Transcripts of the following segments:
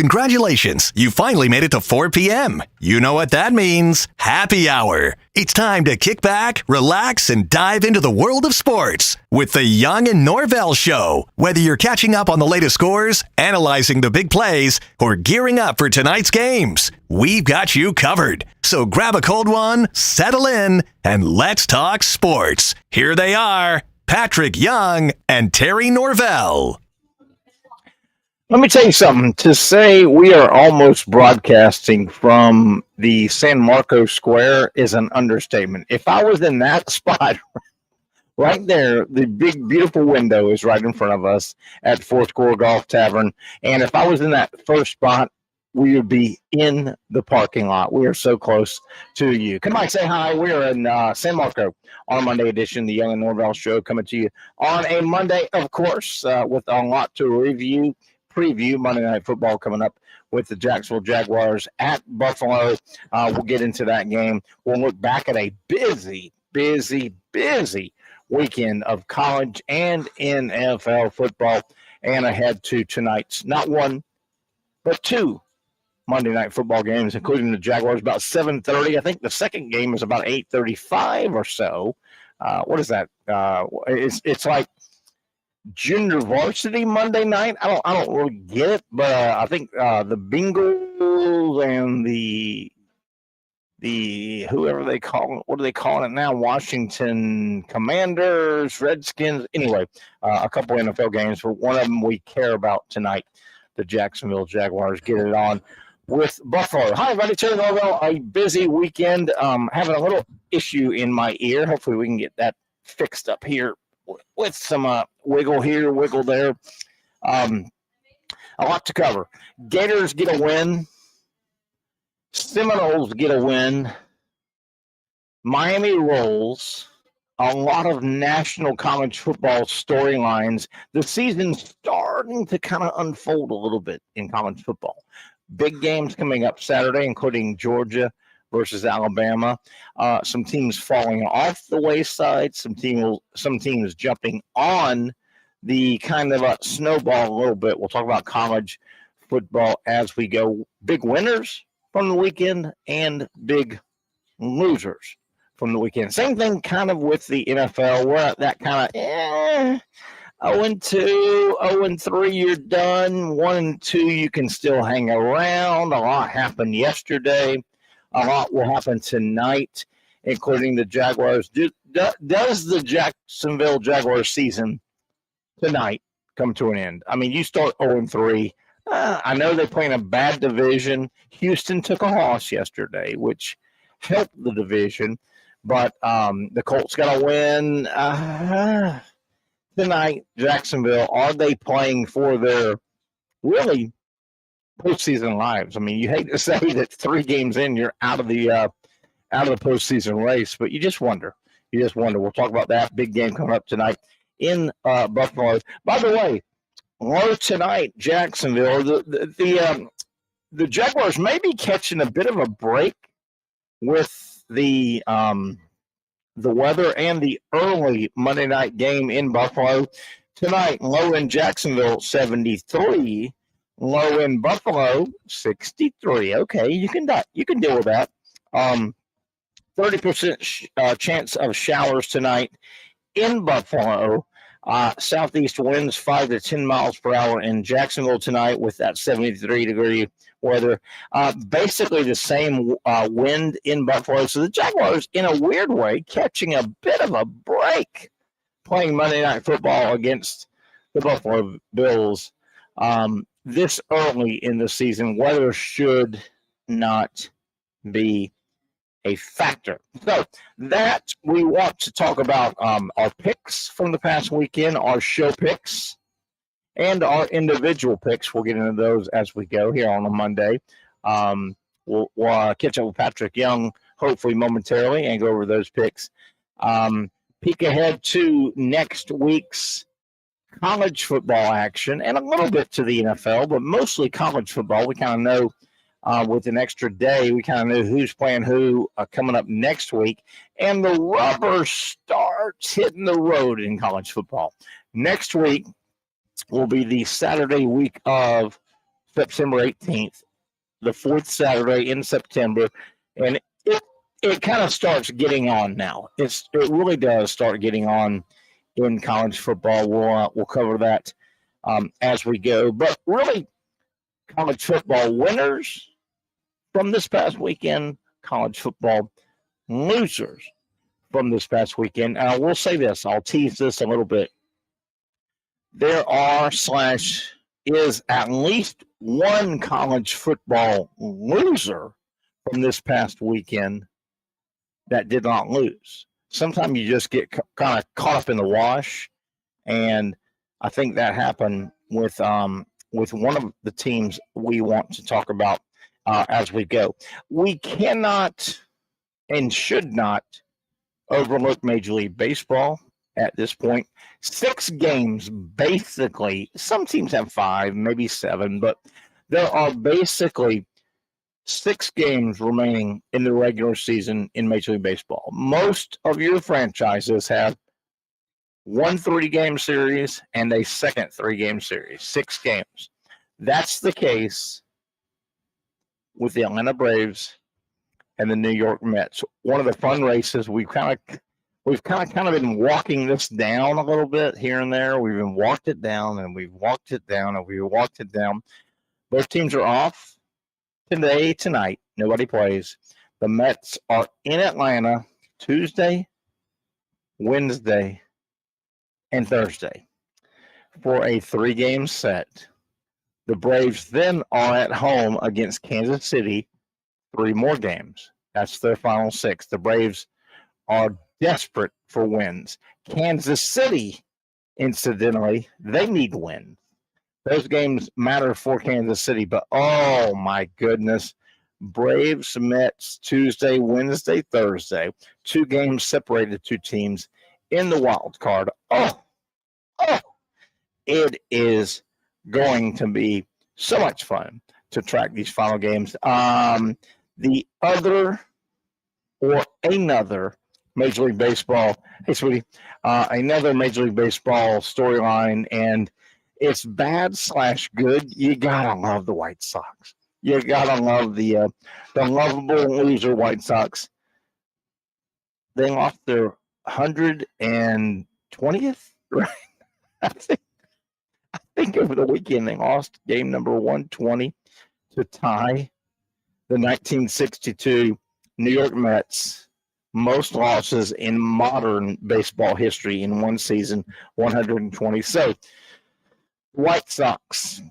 Congratulations, you finally made it to 4 p.m. You know what that means. Happy hour. It's time to kick back, relax, and dive into the world of sports with the Young and Norvelle Show. Whether you're catching up on the latest scores, analyzing the big plays, or gearing up for tonight's games, we've got you covered. So grab a cold one, settle in, and let's talk sports. Here they are, Patrick Young and Terry Norvelle. Let me tell you something. To say we are almost broadcasting from the San Marcos Square is an understatement. If I was in that spot right there, the big, beautiful window is right in front of us at Fourth Score Golf Tavern. And if I was in that first spot, we would be in the parking lot. We are so close to you. Come on, say hi. We are in San Marco on a Monday edition, the Young and Norvelle Show, coming to you on a Monday, of course, with a lot to preview Monday Night Football coming up with the Jacksonville Jaguars at Buffalo. We'll get into that game. We'll look back at a busy weekend of college and NFL football and ahead to tonight's not one, but two Monday Night Football games, including the Jaguars about 7:30. I think the second game is about 8:35 or so. What is that? It's like junior varsity Monday night. I don't really get it, but I think the Bengals and the whoever they call it, what are they calling it now? Washington Commanders, Redskins. Anyway, a couple NFL games, but one of them we care about tonight. The Jacksonville Jaguars get it on with Buffalo. Hi, everybody. Terry Norvelle. A busy weekend. Having a little issue in my ear. Hopefully, we can get that fixed up here with some wiggle here, wiggle there. A lot to cover. Gators get a win. Seminoles get a win. Miami rolls. A lot of national college football storylines. The season's starting to kind of unfold a little bit in college football. Big games coming up Saturday, including Georgia versus Alabama. Some teams falling off the wayside. Some teams jumping on the kind of a snowball a little bit. We'll talk about college football as we go. Big winners from the weekend and big losers from the weekend. Same thing kind of with the NFL. We're at that kind of 0-2, 0-3, you're done. 1-2, you can still hang around. A lot happened yesterday. A lot will happen tonight, including the Jaguars. Does the Jacksonville Jaguars season tonight come to an end? I mean, you start 0-3. I know they play in a bad division. Houston took a loss yesterday, which helped the division. But the Colts got a win tonight. Jacksonville, are they playing for their really postseason lives? I mean, you hate to say that 3 games in, you're out of the postseason race, but you just wonder. We'll talk about that big game coming up tonight in Buffalo. By the way, more tonight, Jacksonville. The Jaguars may be catching a bit of a break with the weather and the early Monday night game in Buffalo tonight. Low in Jacksonville, 73. Low in Buffalo, 63. Okay, you can deal with that. 30% chance of showers tonight in Buffalo. Southeast winds 5 to 10 miles per hour in Jacksonville tonight with that 73-degree weather. Basically the same wind in Buffalo. So the Jaguars, in a weird way, catching a bit of a break playing Monday Night Football against the Buffalo Bills. This early in the season, weather should not be a factor. So that we want to talk about our picks from the past weekend, our show picks, and our individual picks. We'll get into those as we go here on a Monday. We'll catch up with Patrick Young, hopefully momentarily, and go over those picks. Peek ahead to next week's college football action and a little bit to the NFL, but mostly college football. We kind of know with an extra day, we kind of know who's playing who coming up next week. And the rubber starts hitting the road in college football. Next week will be the Saturday week of September 18th, the fourth Saturday in September, and it kind of starts getting on now. It really does start getting on in college football. We'll cover that as we go. But really, college football winners from this past weekend, college football losers from this past weekend. And I will say this, I'll tease this a little bit. There is at least one college football loser from this past weekend that did not lose. Sometimes you just get kind of caught up in the wash, and I think that happened with one of the teams we want to talk about as we go. We cannot and should not overlook Major League Baseball at this point. 6 games, basically. Some teams have 5, maybe 7, but there are basically 6 games remaining in the regular season in Major League Baseball. Most of your franchises have one 3-game series and a second 3-game series, 6 games. That's the case with the Atlanta Braves and the New York Mets. One of the fun races, we've kind of been walking this down a little bit here and there. We've been walked it down and we've walked it down and we've walked it down. Both teams are off tonight. Nobody plays. The Mets are in Atlanta Tuesday, Wednesday, and Thursday for a 3-game set. The Braves then are at home against Kansas City, 3 more games. That's their final 6. The Braves are desperate for wins. Kansas City, incidentally, they need wins. Those games matter for Kansas City, but oh my goodness. Braves, Mets, Tuesday, Wednesday, Thursday. 2 games separated 2 teams in the wild card. Oh, it is going to be so much fun to track these final games. The other or another Major League Baseball, hey, sweetie, another Major League Baseball storyline, and it's bad/good. You gotta love the White Sox. You gotta love the lovable loser White Sox. They lost their 120th, right? I think over the weekend they lost game number 120 to tie the 1962 New York Mets. Most losses in modern baseball history in one season, 120. So, White Sox,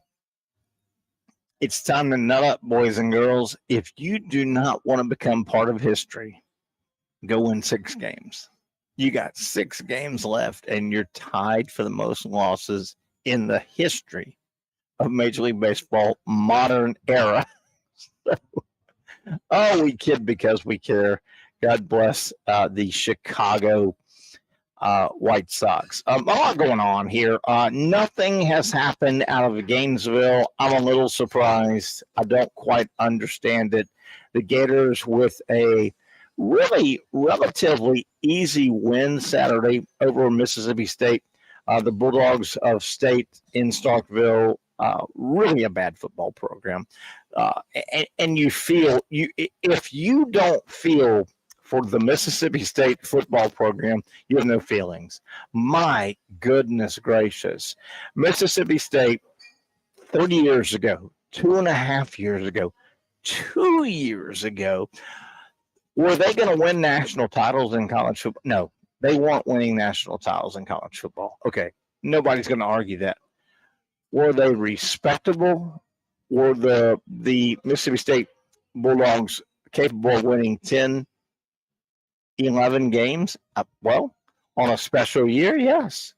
it's time to nut up, boys and girls. If you do not want to become part of history, go win 6 games. You got 6 games left, and you're tied for the most losses in the history of Major League Baseball modern era. Oh, we kid because we care. God bless the Chicago White Sox. A lot going on here. Nothing has happened out of Gainesville. I'm a little surprised. I don't quite understand it. The Gators with a really relatively easy win Saturday over Mississippi State. The Bulldogs of State in Starkville, really a bad football program. And you feel, if you don't feel for the Mississippi State football program, you have no feelings. My goodness gracious. Mississippi State, 30 years ago, 2.5 years ago, 2 years ago, were they going to win national titles in college football? No, they weren't winning national titles in college football. Okay, nobody's going to argue that. Were they respectable? Were the Mississippi State Bulldogs capable of winning 10, 11 games? Well, on a special year, yes.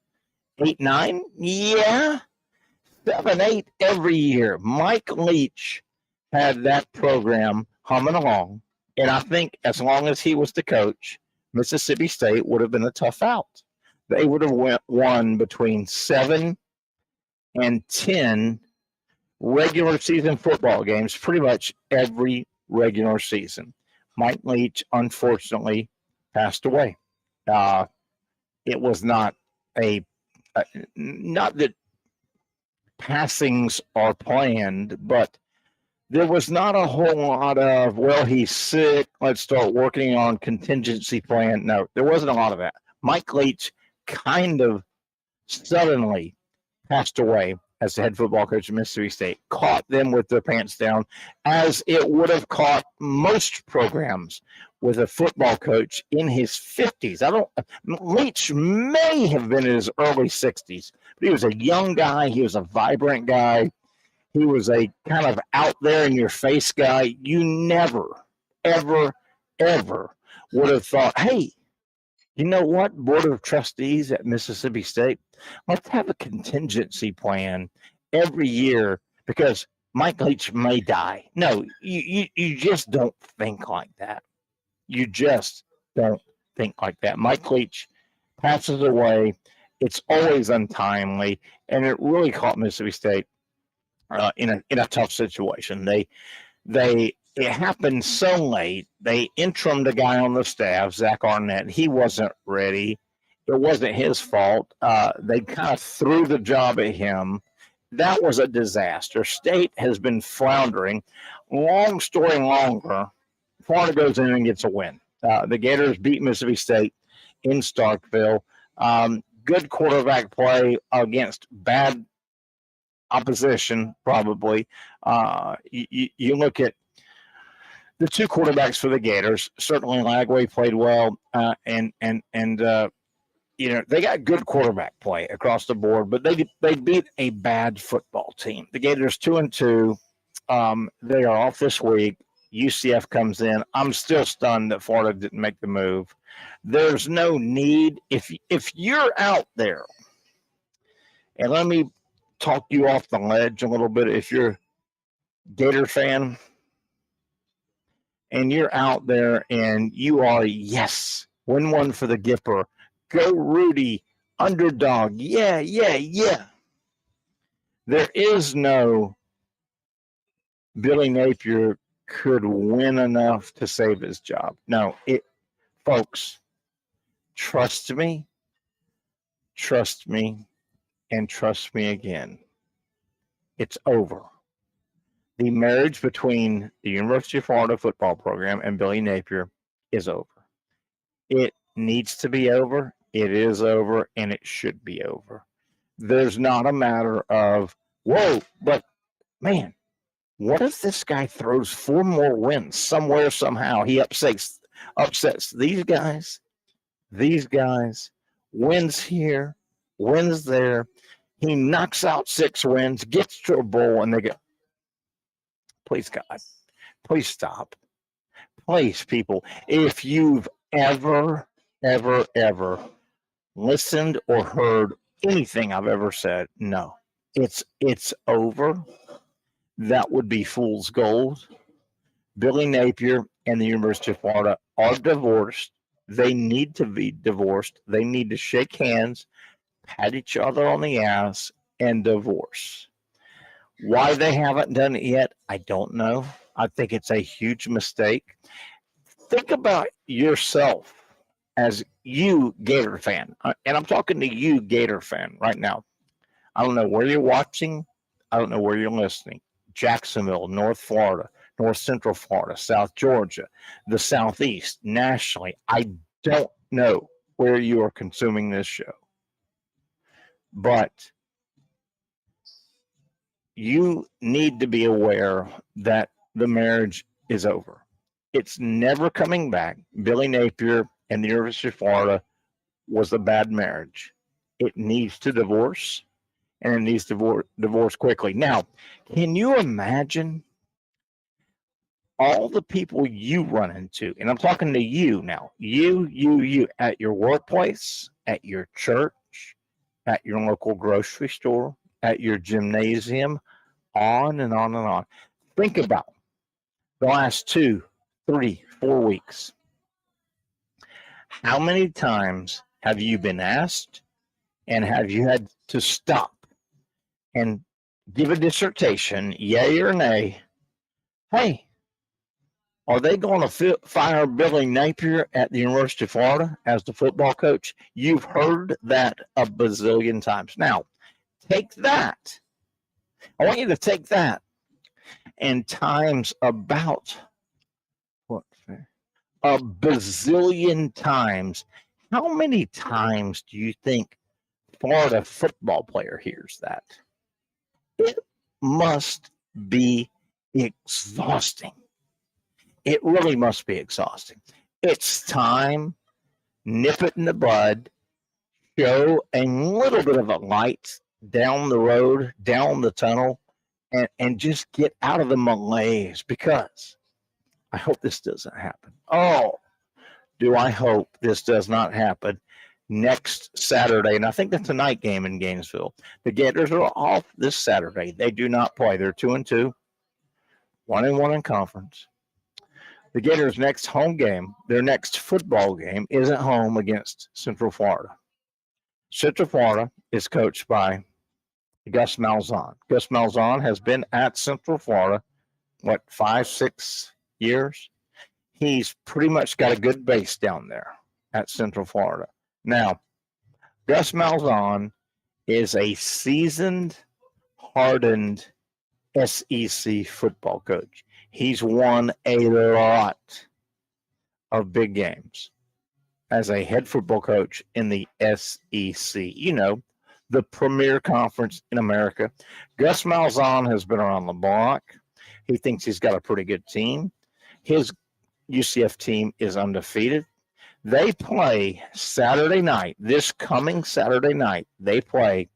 8, 9? Yeah. 7, 8 every year. Mike Leach had that program humming along, and I think as long as he was the coach, Mississippi State would have been a tough out. They would have won between 7 and 10 regular season football games, pretty much every regular season. Mike Leach, unfortunately, passed away. It was not that passings are planned, but there was not a whole lot of, well, he's sick, let's start working on contingency plan. No, there wasn't a lot of that. Mike Leach kind of suddenly passed away as the head football coach of Mississippi State, caught them with their pants down, as it would have caught most programs with a football coach in his 50s. Leach may have been in his early 60s, but he was a young guy. He was a vibrant guy. He was a kind of out there in your face guy. You never, ever, ever would have thought, hey, you know what, Board of Trustees at Mississippi State, let's have a contingency plan every year because Mike Leach may die. No, you just don't think like that. You just don't think like that. Mike Leach passes away. It's always untimely, and it really caught Mississippi State in a tough situation. It happened so late. They interimed a guy on the staff, Zach Arnett. He wasn't ready. It wasn't his fault. They kind of threw the job at him. That was a disaster. State has been floundering. Long story longer, Florida goes in and gets a win. The Gators beat Mississippi State in Starkville. Good quarterback play against bad opposition, probably. You look at the two quarterbacks for the Gators. Certainly, Lagway played well, and they got good quarterback play across the board. But they beat a bad football team. The Gators 2-2. They are off this week. UCF comes in. I'm still stunned that Florida didn't make the move. There's no need if you're out there, and let me talk you off the ledge a little bit. If you're a Gator fan and you're out there and you are, yes, win one for the Gipper, go Rudy, underdog, yeah. There is no Billy Napier could win enough to save his job. No, folks, trust me, and trust me again. It's over. The marriage between the University of Florida football program and Billy Napier is over. It needs to be over. It is over, and it should be over. There's not a matter of, whoa, but man, what if this guy throws 4 more wins somewhere, somehow? He upsets these guys, wins here, wins there. He knocks out 6 wins, gets to a bowl, and they go, please, God, please stop. Please, people, if you've ever listened or heard anything I've ever said, no, it's over. That would be fool's gold. Billy Napier and the University of Florida are divorced. They need to be divorced. They need to shake hands, pat each other on the ass, and divorce. Why they haven't done it yet, I don't know. I think it's a huge mistake. Think about yourself as you, Gator fan. And I'm talking to you, Gator fan, right now. I don't know where you're watching. I don't know where you're listening. Jacksonville, North Florida, North Central Florida, South Georgia, the Southeast, nationally. I don't know where you are consuming this show. But you need to be aware that the marriage is over. It's never coming back. Billy Napier and the University of Florida was a bad marriage. It needs to divorce, and it needs to divorce quickly. Now, can you imagine all the people you run into? And I'm talking to you now. You at your workplace, at your church, at your local grocery store, at your gymnasium, on and on and on. Think about the last 2, 3, 4 weeks. How many times have you been asked and have you had to stop and give a dissertation, yay or nay? Hey, are they going to fire Billy Napier at the University of Florida as the football coach? You've heard that a bazillion times. Now, take that I want you to take that and times about a bazillion times. How many times do you think Florida football player hears that? It must be exhausting. It really must be exhausting. It's time, nip it in the bud, show a little bit of a light down the road, down the tunnel, and just get out of the malaise, because I hope this doesn't happen. Oh, do I hope this does not happen next Saturday. And I think that's a night game in Gainesville. The Gators are off this Saturday. They do not play. They're 2-2, 1-1 in conference. The Gators' next home game, their next football game, is at home against Central Florida. Central Florida is coached by Gus Malzahn. Gus Malzahn has been at Central Florida, 5-6 years? He's pretty much got a good base down there at Central Florida. Now, Gus Malzahn is a seasoned, hardened SEC football coach. He's won a lot of big games as a head football coach in the SEC. You know, the premier conference in America. Gus Malzahn has been around the block. He thinks he's got a pretty good team. His UCF team is undefeated. They play Saturday night, this coming Saturday night, they play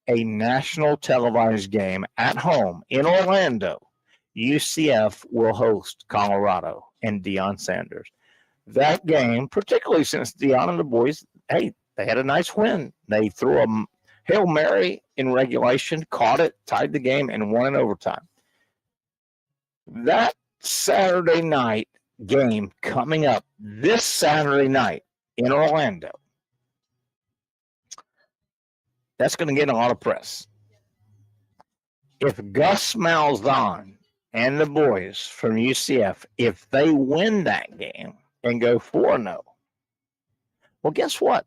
a national televised game at home in Orlando. UCF will host Colorado and Deion Sanders. That game, particularly since Deion and the boys, hey, they had a nice win. They threw a Hail Mary in regulation, caught it, tied the game, and won in overtime. That Saturday night game coming up this Saturday night in Orlando, that's going to get a lot of press. If Gus Malzahn and the boys from UCF, if they win that game and go 4-0, well, guess what?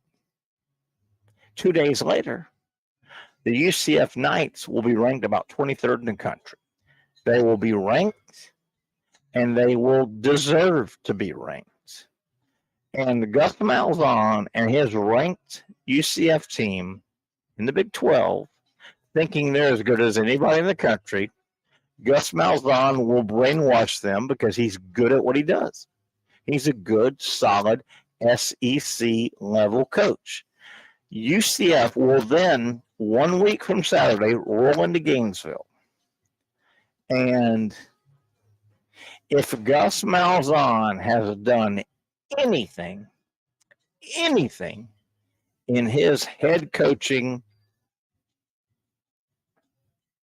2 days later, the UCF Knights will be ranked about 23rd in the country. They will be ranked, and they will deserve to be ranked. And Gus Malzahn and his ranked UCF team in the Big 12, thinking they're as good as anybody in the country, Gus Malzahn will brainwash them because he's good at what he does. He's a good, solid SEC-level coach. UCF will then, 1 week from Saturday, roll into Gainesville. And if Gus Malzahn has done anything in his head coaching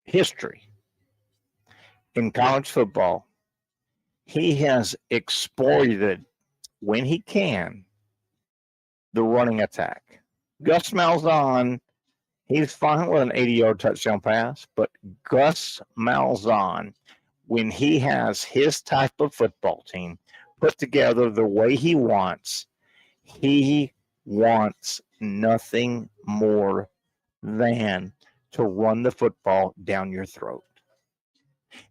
history in college football, he has exploited, when he can, the running attack. Gus Malzahn, he's fine with an 80-yard touchdown pass, but Gus Malzahn, when he has his type of football team put together the way he wants nothing more than to run the football down your throat.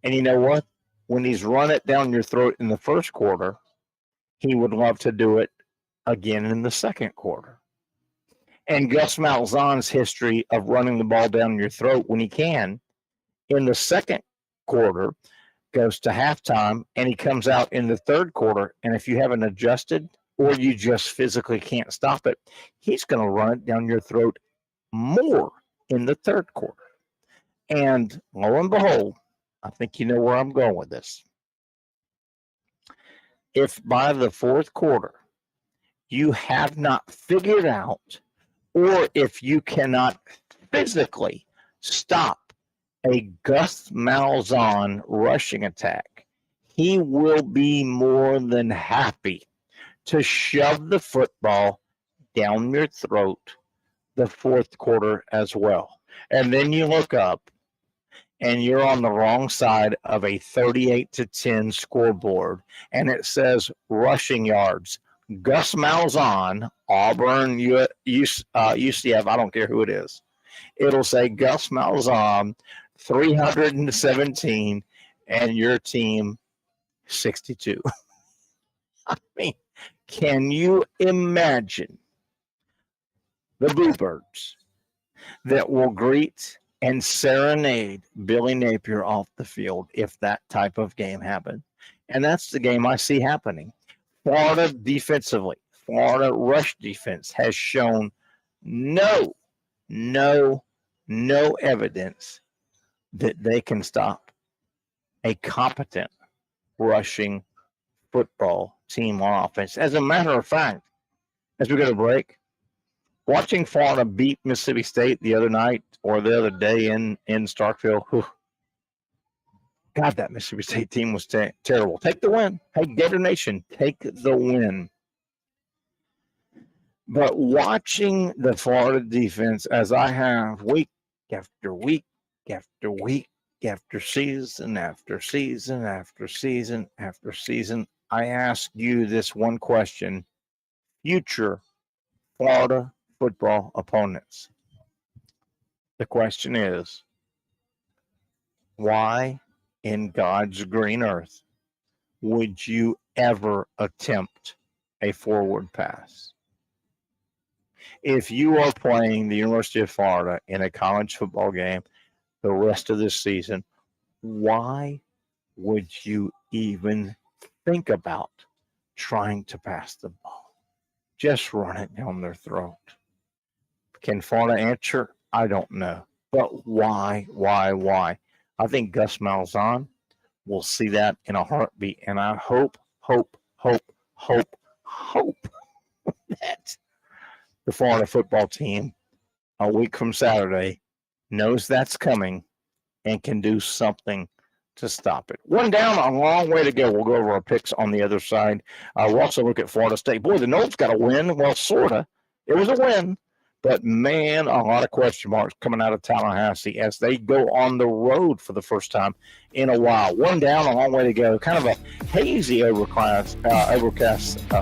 And you know what? When he's run it down your throat in the first quarter, he would love to do it again in the second quarter. And Gus Malzahn's history of running the ball down your throat when he can, in the second quarter, goes to halftime, and he comes out in the third quarter, and if you haven't adjusted or you just physically can't stop it, he's going to run it down your throat more in the third quarter. And lo and behold, I think you know where I'm going with this. If by the fourth quarter you have not figured out, or if you cannot physically stop a Gus Malzahn rushing attack, he will be more than happy to shove the football down your throat the fourth quarter as well. And then you look up and you're on the wrong side of a 38-10 scoreboard, and it says rushing yards. Gus Malzahn, Auburn, UCF, I don't care who it is. It'll say Gus Malzahn 317, and your team 62. I mean, can you imagine the Bluebirds that will greet and serenade Billy Napier off the field if that type of game happened? And that's the game I see happening. Florida defensively, Florida rush defense has shown no evidence that they can stop a competent rushing football team on offense. As a matter of fact, as we go to break, watching Florida beat Mississippi State the other night or the other day in Starkville, God, that Mississippi State team was terrible. Take the win. Hey, Gator Nation, take the win. But watching the Florida defense, as I have week after week after week after season after season after season after season, I ask you this one question: future Florida football opponents. The question is, why in God's green earth would you ever attempt a forward pass? If you are playing the University of Florida in a college football game the rest of this season, why would you even think about trying to pass the ball? Just run it down their throat. Can Florida answer? I don't know. But why? I think Gus Malzahn will see that in a heartbeat. And I hope that the Florida football team a week from Saturday knows that's coming and can do something to stop it. One down, a long way to go. We'll go over our picks on the other side. We'll also look at Florida State. Boy, the Noles got a win. Well, sort of. It was a win. But, man, a lot of question marks coming out of Tallahassee as they go on the road for the first time in a while. One down, a long way to go. Kind of a hazy overcast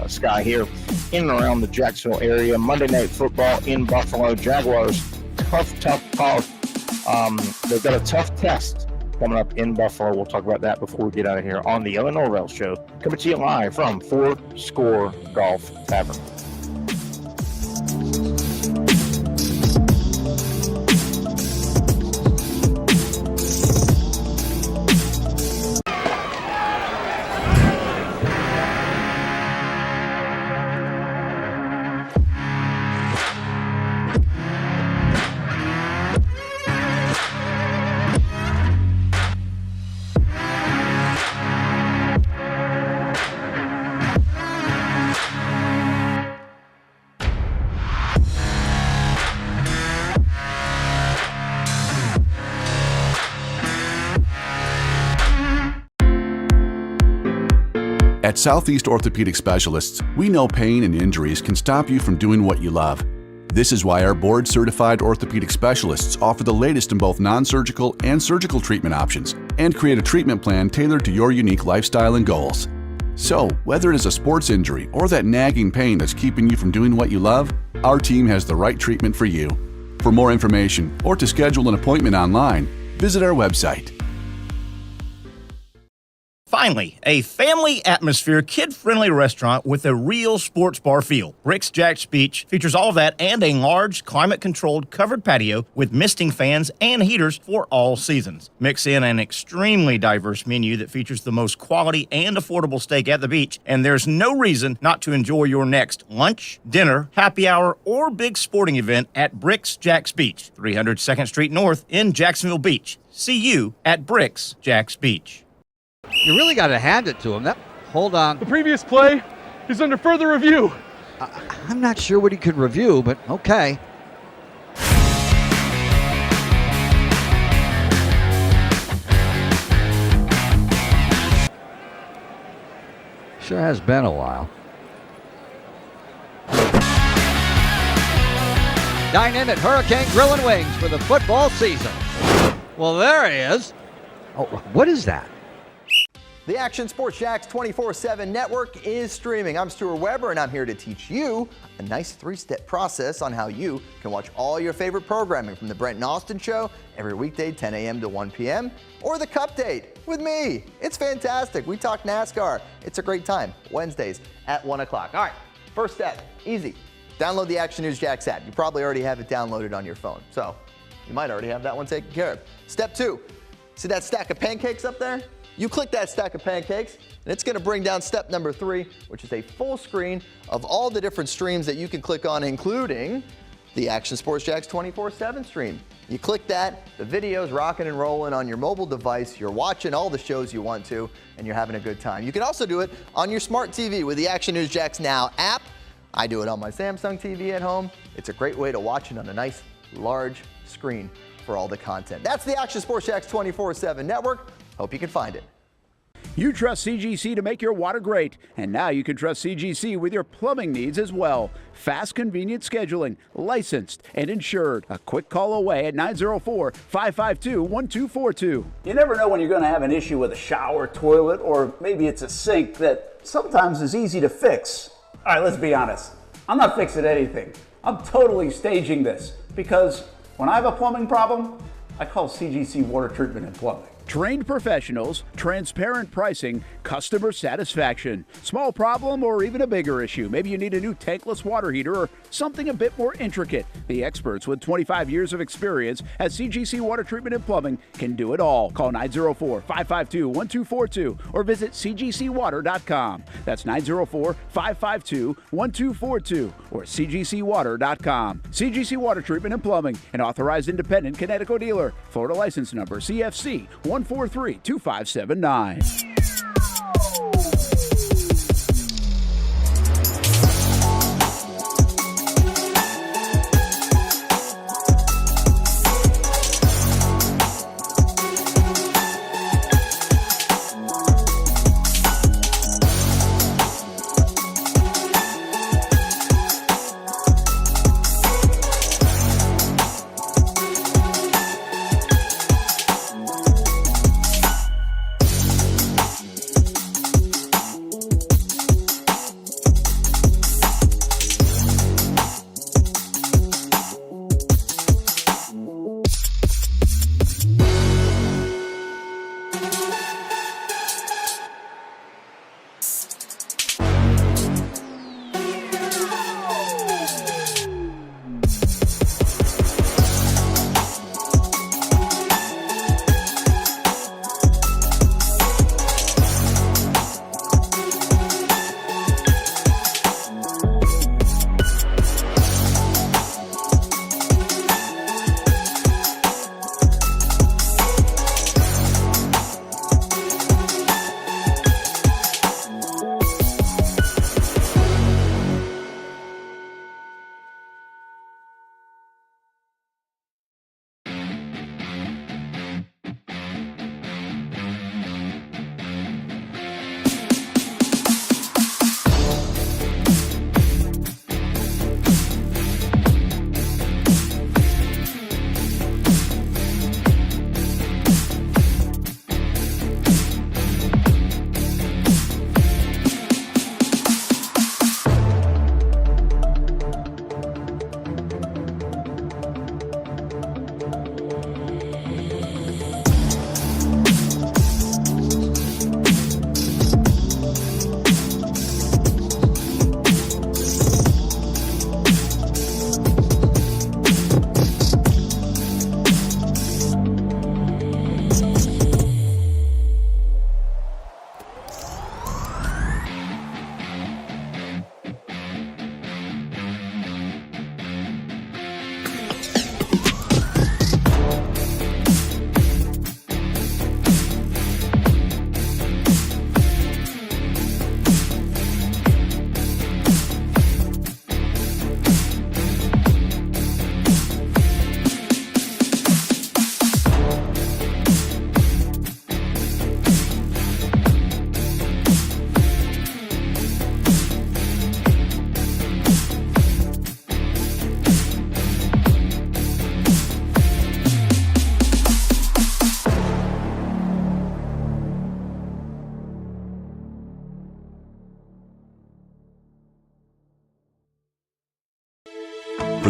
sky here in and around the Jacksonville area. Monday Night Football in Buffalo. Jaguars, tough. They've got a tough test coming up in Buffalo. We'll talk about that before we get out of here on the Norvelle Show. Coming to you live from Fourscore Golf Tavern. At Southeast Orthopedic Specialists, we know pain and injuries can stop you from doing what you love. This is why our board-certified orthopedic specialists offer the latest in both non-surgical and surgical treatment options and create a treatment plan tailored to your unique lifestyle and goals. So, whether it is a sports injury or that nagging pain that's keeping you from doing what you love, our team has the right treatment for you. For more information or to schedule an appointment online, visit our website. Finally, a family atmosphere, kid-friendly restaurant with a real sports bar feel. Bricks Jack's Beach features all of that and a large, climate-controlled covered patio with misting fans and heaters for all seasons. Mix in an extremely diverse menu that features the most quality and affordable steak at the beach, and there's no reason not to enjoy your next lunch, dinner, happy hour, or big sporting event at Bricks Jack's Beach, 300 2nd Street North in Jacksonville Beach. See you at Bricks Jack's Beach. You really got to hand it to him. Hold on. The previous play is under further review. I'm not sure what he could review, but okay. Sure has been a while. Dynamic Hurricane Grill and Wings for the football season. Well, there he is. Oh, what is that? The Action Sports Jax 24/7 network is streaming. I'm Stuart Weber, and I'm here to teach you a nice 3-step process on how you can watch all your favorite programming from the Brent and Austin Show every weekday 10 a.m. to 1 p.m. or the Cup Date with me. It's fantastic. We talk NASCAR. It's a great time. Wednesdays at 1 o'clock. All right, first step, easy. Download the Action News Jax app. You probably already have it downloaded on your phone, so you might already have that one taken care of. Step 2, see that stack of pancakes up there? You click that stack of pancakes, and it's going to bring down step number 3, which is a full screen of all the different streams that you can click on, including the Action Sports Jax 24/7 stream. You click that, the video's rocking and rolling on your mobile device. You're watching all the shows you want to, and you're having a good time. You can also do it on your smart TV with the Action News Jax Now app. I do it on my Samsung TV at home. It's a great way to watch it on a nice, large screen for all the content. That's the Action Sports Jax 24/7 network. Hope you can find it. You trust CGC to make your water great, and now you can trust CGC with your plumbing needs as well. Fast, convenient scheduling, licensed and insured. A quick call away at 904-552-1242. You never know when you're going to have an issue with a shower, toilet, or maybe it's a sink that sometimes is easy to fix. All right, let's be honest. I'm not fixing anything. I'm totally staging this because when I have a plumbing problem, I call CGC Water Treatment and Plumbing. Trained professionals, transparent pricing, customer satisfaction. Small problem or even a bigger issue. Maybe you need a new tankless water heater or something a bit more intricate. The experts with 25 years of experience at CGC Water Treatment and Plumbing can do it all. Call 904-552-1242 or visit cgcwater.com. That's 904-552-1242 or cgcwater.com. CGC Water Treatment and Plumbing, an authorized independent Connecticut dealer. Florida license number CFC 1432579.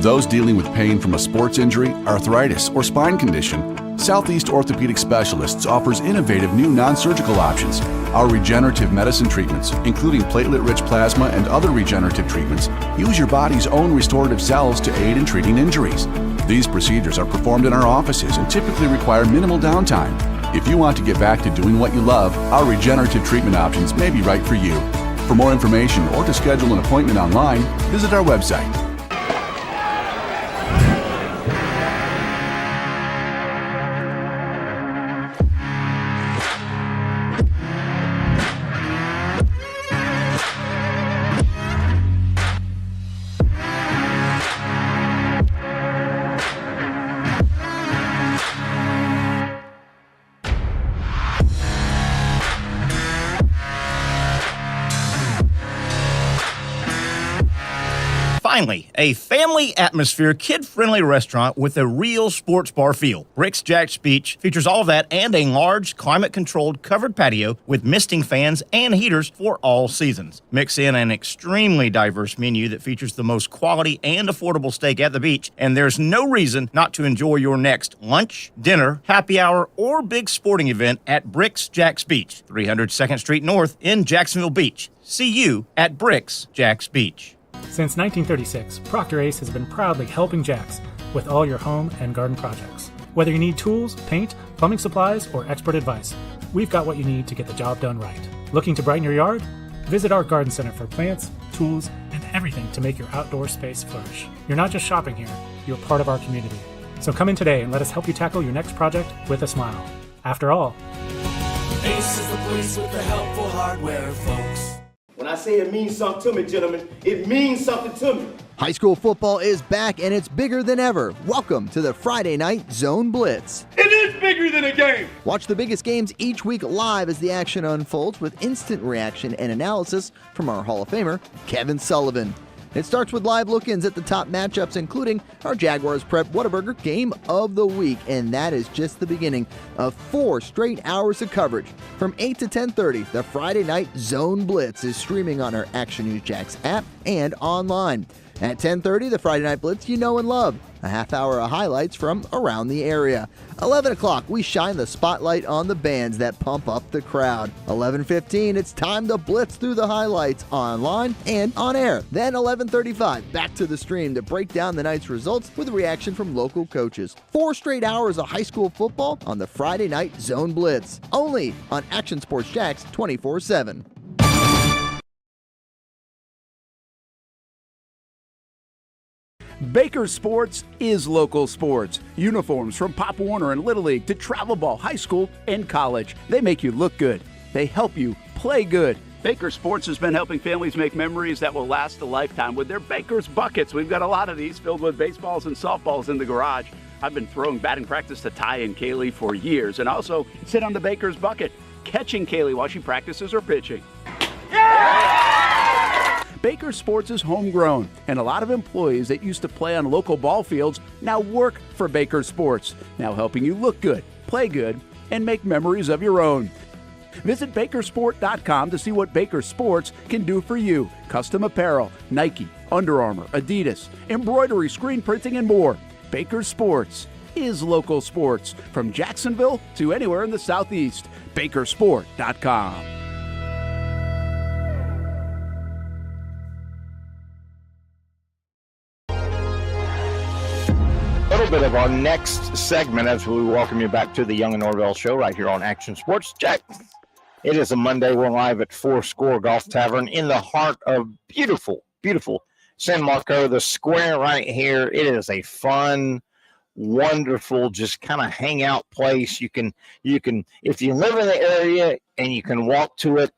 those dealing with pain from a sports injury, arthritis, or spine condition, Southeast Orthopedic Specialists offers innovative new non-surgical options. Our regenerative medicine treatments, including platelet-rich plasma and other regenerative treatments, use your body's own restorative cells to aid in treating injuries. These procedures are performed in our offices and typically require minimal downtime. If you want to get back to doing what you love, our regenerative treatment options may be right for you. For more information or to schedule an appointment online, visit our website. Finally, a family atmosphere, kid-friendly restaurant with a real sports bar feel. Rick's Jack's Beach features all of that and a large, climate-controlled covered patio with misting fans and heaters for all seasons. Mix in an extremely diverse menu that features the most quality and affordable steak at the beach, and there's no reason not to enjoy your next lunch, dinner, happy hour, or big sporting event at Rick's Jack's Beach, 300 2nd Street North in Jacksonville Beach. See you at Rick's Jack's Beach. Since 1936, Procter Ace has been proudly helping Jax with all your home and garden projects. Whether you need tools, paint, plumbing supplies, or expert advice, we've got what you need to get the job done right. Looking to brighten your yard? Visit our garden center for plants, tools, and everything to make your outdoor space flourish. You're not just shopping here, you're part of our community. So come in today and let us help you tackle your next project with a smile. After all, Ace is the place with the helpful hardware, folks. When I say it means something to me, gentlemen, it means something to me. High school football is back and it's bigger than ever. Welcome to the Friday Night Zone Blitz. It is bigger than a game. Watch the biggest games each week live as the action unfolds with instant reaction and analysis from our Hall of Famer, Kevin Sullivan. It starts with live look-ins at the top matchups, including our Jaguars Prep Whataburger Game of the Week, and that is just the beginning of 4 straight hours of coverage. From 8 to 10:30, the Friday Night Zone Blitz is streaming on our Action News Jax app and online. At 10:30, the Friday Night Blitz you know and love. A half hour of highlights from around the area. 11 o'clock, we shine the spotlight on the bands that pump up the crowd. 11:15, it's time to blitz through the highlights online and on air. Then 11:35, back to the stream to break down the night's results with a reaction from local coaches. 4 straight hours of high school football on the Friday Night Zone Blitz. Only on Action Sports Jax 24/7. Baker Sports is local sports. Uniforms from Pop Warner and Little League to travel ball, high school, and college. They make you look good. They help you play good. Baker Sports has been helping families make memories that will last a lifetime with their Baker's Buckets. We've got a lot of these filled with baseballs and softballs in the garage. I've been throwing batting practice to Ty and Kaylee for years and also sit on the Baker's Bucket, catching Kaylee while she practices her pitching. Baker Sports is homegrown, and a lot of employees that used to play on local ball fields now work for Baker Sports, now helping you look good, play good, and make memories of your own. Visit Bakersport.com to see what Baker Sports can do for you. Custom apparel, Nike, Under Armour, Adidas, embroidery, screen printing, and more. Baker Sports is local sports from Jacksonville to anywhere in the Southeast. Bakersport.com. A little bit of our next segment as we welcome you back to the Young and Norvelle show right here on Action Sports Jax. It is a Monday. We're live at Fourscore Golf Tavern in the heart of beautiful, beautiful San Marco, the square right here. It is a fun, wonderful, just kind of hangout place. You can, if you live in the area and you can walk to it,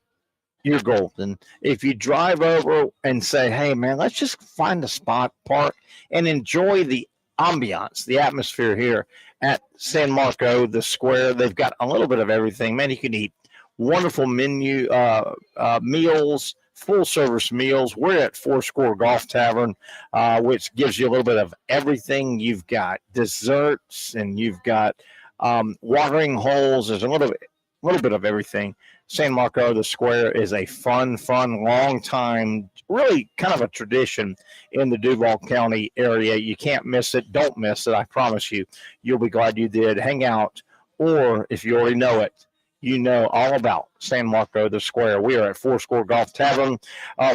you're golden. If you drive over and say, hey man, let's just find a spot, park, and enjoy the ambiance, the atmosphere here at San Marco, the square. They've got a little bit of everything. Man, you can eat wonderful menu meals, full service meals. We're at Fourscore Golf Tavern, which gives you a little bit of everything. You've got desserts and you've got watering holes. There's a little bit little bit of everything. San Marco, the Square, is a fun, long time, really kind of a tradition in the Duval County area. You can't miss it. Don't miss it. I promise you. You'll be glad you did. Hang out, or if you already know it, you know all about San Marco, the Square. We are at Fourscore Golf Tavern,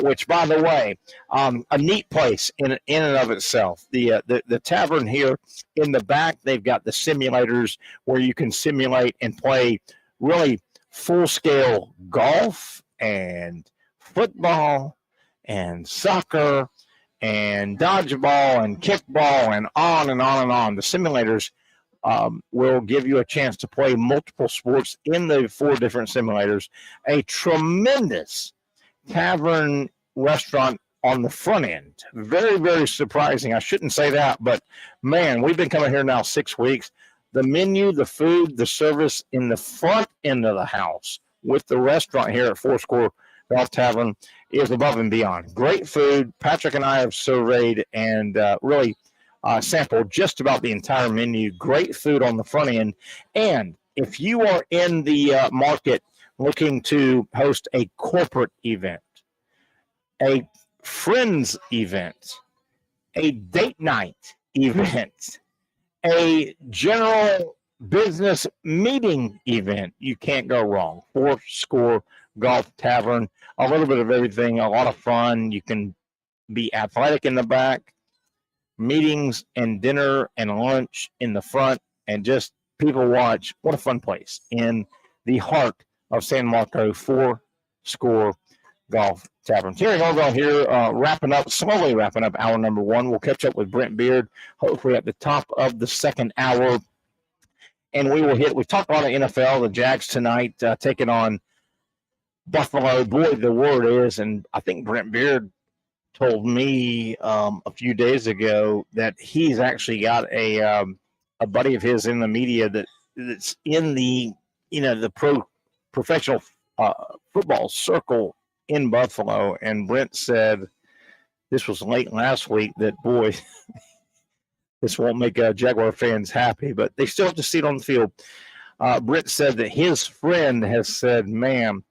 which, by the way, a neat place in and of itself. The tavern here in the back, they've got the simulators where you can simulate and play really full-scale golf and football and soccer and dodgeball and kickball and on and on and on. The simulators will give you a chance to play multiple sports in the 4 different simulators. A tremendous tavern restaurant on the front end. Very, very surprising. I shouldn't say that, but man, we've been coming here now 6 weeks. The menu, the food, the service in the front end of the house with the restaurant here at Fourscore Golf Tavern is above and beyond. Great food. Patrick and I have surveyed and really sampled just about the entire menu. Great food on the front end. And if you are in the market looking to host a corporate event, a friends event, a date night event, a general business meeting event, you can't go wrong. Fourscore Golf Tavern, a little bit of everything, a lot of fun. You can be athletic in the back, meetings and dinner and lunch in the front, and just people watch. What a fun place in the heart of San Marco. Fourscore Golf Tavern. Terry Norvelle here, slowly wrapping up hour number 1. We'll catch up with Brent Beard, hopefully at the top of the second hour. And we've talked a lot of NFL, the Jags tonight, taking on Buffalo. Boy, the word is, and I think Brent Beard told me a few days ago that he's actually got a buddy of his in the media that's in the professional football circle in Buffalo, and Brent said this was late last week that, boy, this won't make Jaguar fans happy, but they still have to see it on the field. Brent said that his friend has said, man,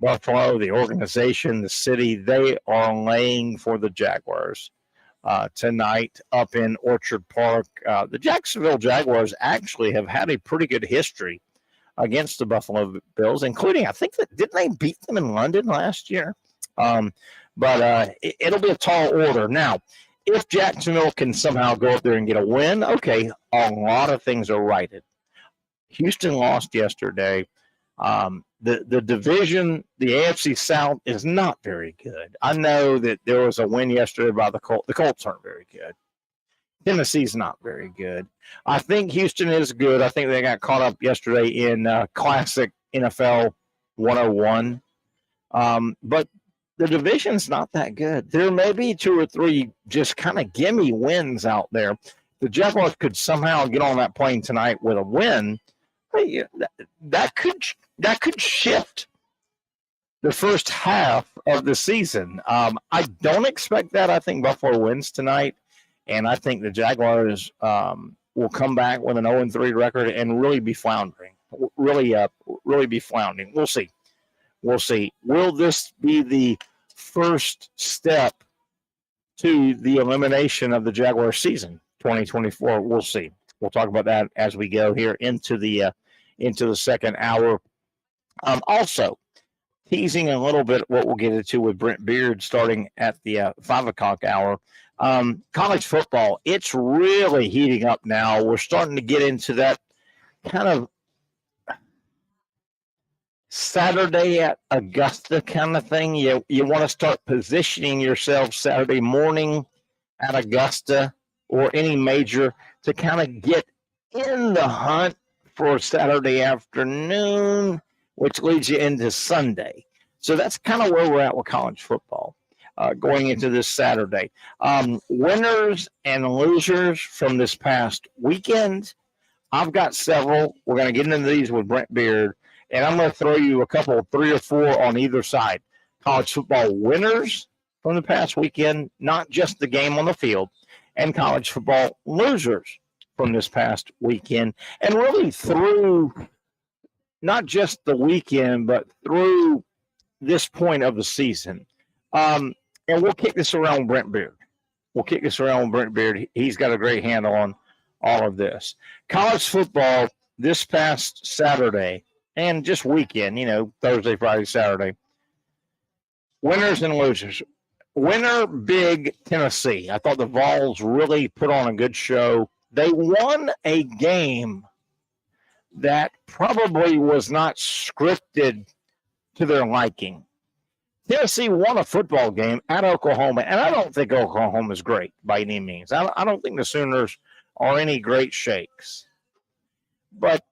Buffalo, the organization, the city, they are laying for the Jaguars tonight up in Orchard Park. The Jacksonville Jaguars actually have had a pretty good history against the Buffalo Bills, including, I think, didn't they beat them in London last year? But it'll be a tall order. Now, if Jacksonville can somehow go up there and get a win, okay, a lot of things are righted. Houston lost yesterday. The division, the AFC South, is not very good. I know that there was a win yesterday by the Colts. The Colts aren't very good. Tennessee's not very good. I think Houston is good. I think they got caught up yesterday in classic NFL 101. But the division's not that good. There may be 2 or 3 just kind of gimme wins out there. The Jaguars could somehow get on that plane tonight with a win. That could shift the first half of the season. I don't expect that. I think Buffalo wins tonight, and I think the Jaguars will come back with an 0-3 record and really be floundering. Really be floundering. We'll see. Will this be the first step to the elimination of the Jaguars season 2024? We'll see. We'll talk about that as we go here into the second hour. Also, teasing a little bit what we'll get into with Brent Beard starting at the 5 o'clock hour. College football, it's really heating up now. We're starting to get into that kind of Saturday at Augusta kind of thing. You want to start positioning yourself Saturday morning at Augusta or any major to kind of get in the hunt for Saturday afternoon, which leads you into Sunday. So that's kind of where we're at with college football going into this Saturday. Winners and losers from this past weekend. I've got several. We're going to get into these with Brent Beard, and I'm going to throw you a couple, 3 or 4 on either side. College football winners from the past weekend, not just the game on the field, and college football losers from this past weekend, and really through not just the weekend, but through this point of the season. And we'll kick this around Brent Beard. He's got a great handle on all of this. College football this past Saturday and just weekend, Thursday, Friday, Saturday. Winners and losers. Winner, big Tennessee. I thought the Vols really put on a good show. They won a game that probably was not scripted to their liking. Tennessee won a football game at Oklahoma, and I don't think Oklahoma is great by any means. I don't think the Sooners are any great shakes. But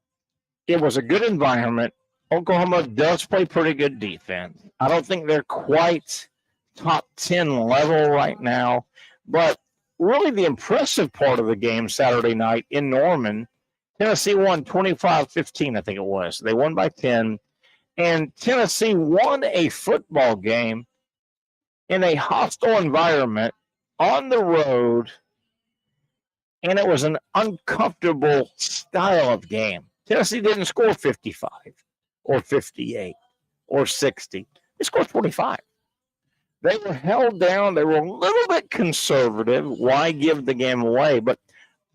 it was a good environment. Oklahoma does play pretty good defense. I don't think they're quite top 10 level right now. But really the impressive part of the game Saturday night in Norman, Tennessee won 25-15, I think it was. They won by 10. And Tennessee won a football game in a hostile environment on the road, and it was an uncomfortable style of game. Tennessee didn't score 55 or 58 or 60. They scored 45. They were held down. They were a little bit conservative. Why give the game away? But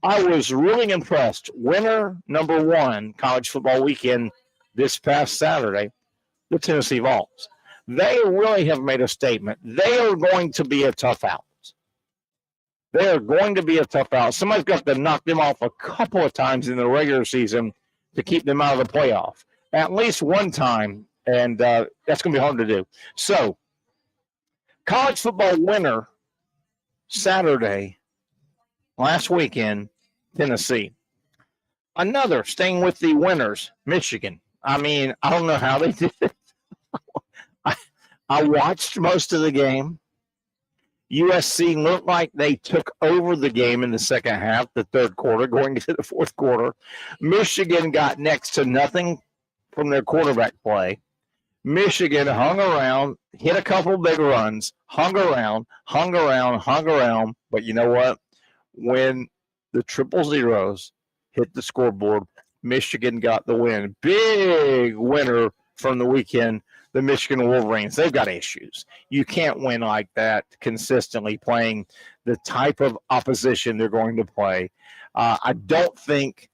I was really impressed. Winner number one, college football weekend this past Saturday, the Tennessee Vols. They really have made a statement. They are going to be a tough out. Somebody's got to knock them off a couple of times in the regular season to keep them out of the playoff. At least one time, and that's going to be hard to do. So, college football winner Saturday, last weekend, Tennessee. Another, staying with the winners, Michigan. I mean, I don't know how they did it. I watched most of the game. USC looked like they took over the game in the second half, the third quarter, going into the fourth quarter. Michigan got next to nothing from their quarterback play. Michigan hung around, hit a couple big runs, hung around. But you know what? When the 000 hit the scoreboard, Michigan got the win. Big winner from the weekend, the Michigan Wolverines. They've got issues. You can't win like that consistently playing the type of opposition they're going to play. I don't think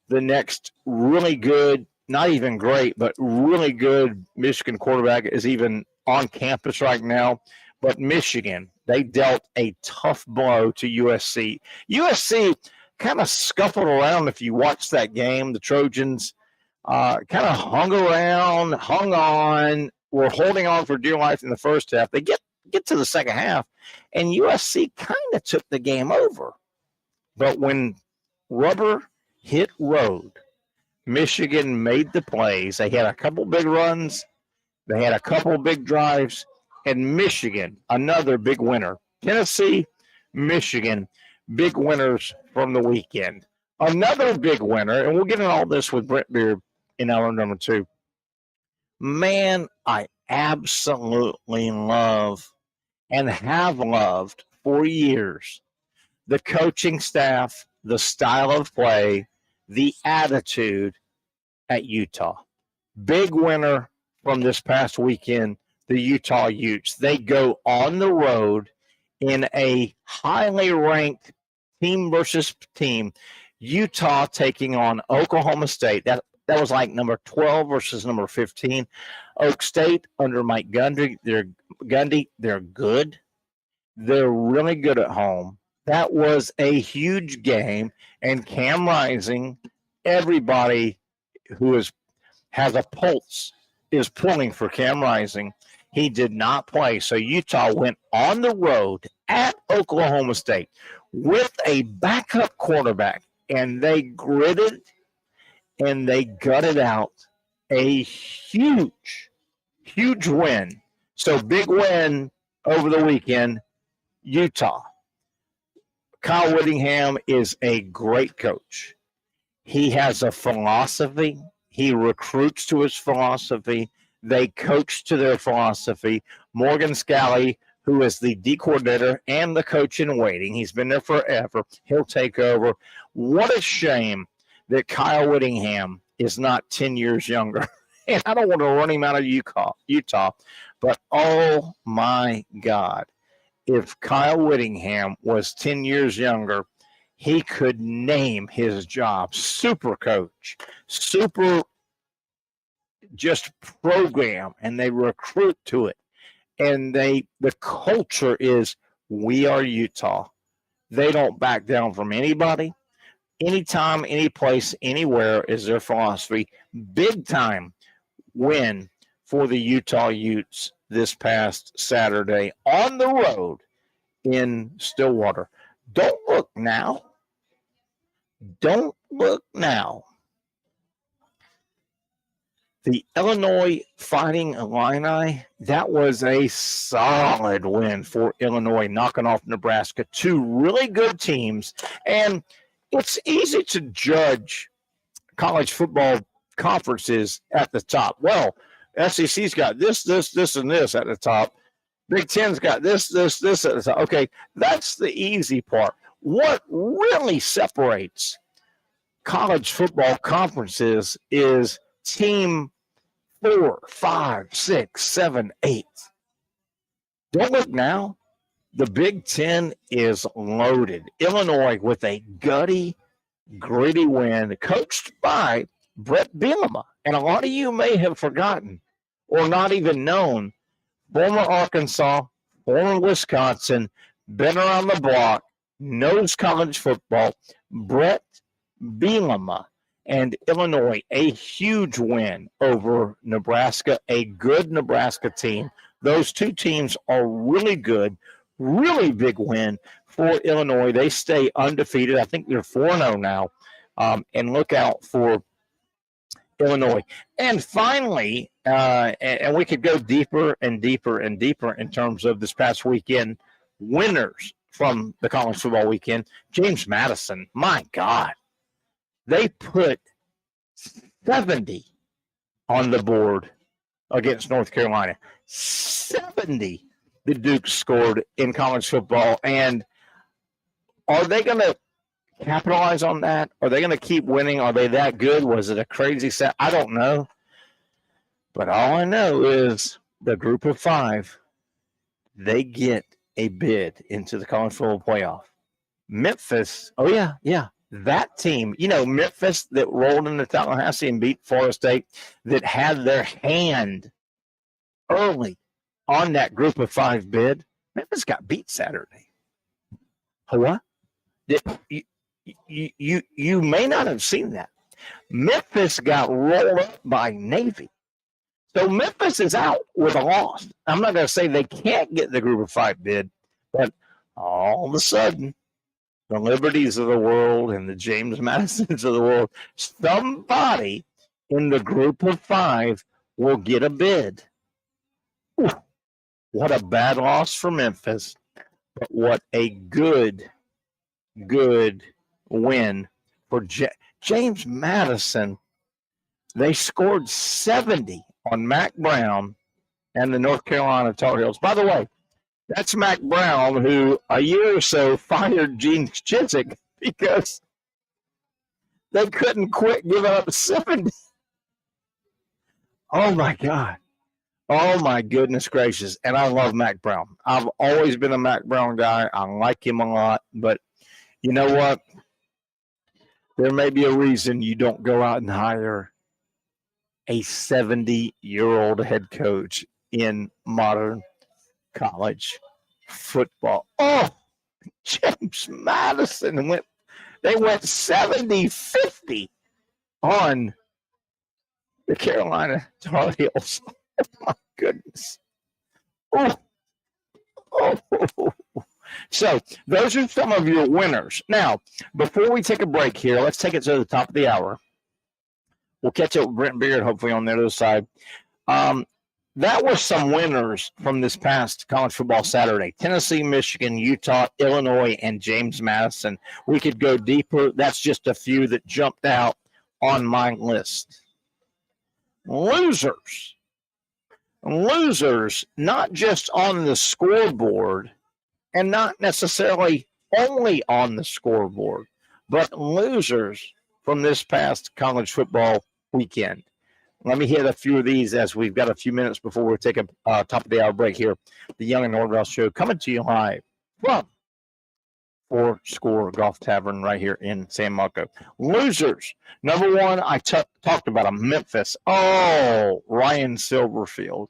the next really good, not even great, but really good Michigan quarterback is even on campus right now. But Michigan, they dealt a tough blow to USC. USC kind of scuffled around if you watch that game. The Trojans kind of hung on, were holding on for dear life in the first half. They get to the second half, and USC kind of took the game over. But when rubber hit road, Michigan made the plays. They had a couple big runs. They had a couple big drives. And Michigan, another big winner. Tennessee, Michigan, big winners from the weekend. Another big winner, and we'll get into all this with Brent Beard in hour number 2. Man, I absolutely love and have loved for years the coaching staff, the style of play, the attitude at Utah. Big winner from this past weekend, the Utah Utes. They go on the road in a highly ranked team versus team. Utah taking on Oklahoma State. That was like number 12 versus number 15. Oak State under Mike Gundy. They're good. They're really good at home. That was a huge game. And Cam Rising, everybody who has a pulse is pulling for Cam Rising. He did not play. So Utah went on the road at Oklahoma State with a backup quarterback. And they gritted and they gutted out a huge win. So big win over the weekend, Utah. Kyle Whittingham is a great coach. He has a philosophy. He recruits to his philosophy. They coach to their philosophy. Morgan Scalley, who is the D coordinator and the coach in waiting, he's been there forever. He'll take over. What a shame that Kyle Whittingham is not 10 years younger. And I don't want to run him out of Utah, but oh my God, if Kyle Whittingham was 10 years younger, he could name his job super coach, super just program, and they recruit to it. And the culture is, we are Utah. They don't back down from anybody. Anytime, any place, anywhere is their philosophy. Big time win for the Utah Utes this past Saturday on the road in Stillwater. Don't look now. Don't look now. The Illinois Fighting Illini, that was a solid win for Illinois, knocking off Nebraska. Two really good teams. And it's easy to judge college football conferences at the top. Well, SEC's got this, and this at the top. Big Ten's got this at the top. Okay, that's the easy part. What really separates college football conferences is team 4, 5, 6, 7, 8. Don't look now. The Big Ten is loaded. Illinois with a gutty, gritty win, coached by Brett Bielema. And a lot of you may have forgotten or not even known, former Arkansas, former Wisconsin, been around the block, knows college football, Brett Bielema. And Illinois, a huge win over Nebraska, a good Nebraska team. Those two teams are really good, really big win for Illinois. They stay undefeated. I think they're 4-0 now. And look out for Illinois. And finally, and we could go deeper and deeper and deeper in terms of this past weekend, winners from the college football weekend. James Madison, my God. They put 70 on the board against North Carolina. 70 the Dukes scored in college football. And are they going to capitalize on that? Are they going to keep winning? Are they that good? Was it a crazy set? I don't know. But all I know is the group of 5, they get a bid into the college football playoff. Memphis, oh yeah. That team, Memphis that rolled into Tallahassee and beat Florida State, that had their hand early on that group of 5 bid, Memphis got beat Saturday. What? You may not have seen that. Memphis got rolled up by Navy. So Memphis is out with a loss. I'm not going to say they can't get the group of 5 bid, but all of a sudden, the Liberties of the world and the James Madisons of the world, somebody in the group of 5 will get a bid. Ooh, what a bad loss for Memphis, but what a good win for James Madison. They scored 70 on Mac Brown and the North Carolina Tar Heels. By the way, that's Mac Brown, who a year or so fired Gene Chizik because they couldn't quit giving up 70. Oh, my God. Oh, my goodness gracious. And I love Mac Brown. I've always been a Mac Brown guy. I like him a lot. But you know what? There may be a reason you don't go out and hire a 70-year-old head coach in modern college football. Oh, James Madison went 70-50 on the Carolina Tar Heels. Oh my goodness. Oh. So those are some of your winners. Now, before we take a break here, let's take it to the top of the hour. We'll catch up with Brent Beard, hopefully, on the other side. That were some winners from this past college football Saturday. Tennessee, Michigan, Utah, Illinois, and James Madison. We could go deeper. That's just a few that jumped out on my list. Losers, not just on the scoreboard and not necessarily only on the scoreboard, but losers from this past college football weekend. Let me hit a few of these as we've got a few minutes before we take a top of the hour break here. The Young and Norvelle Show coming to you live from Four Score Golf Tavern right here in San Marco. Losers. Number one, I talked about them, Memphis. Oh, Ryan Silverfield.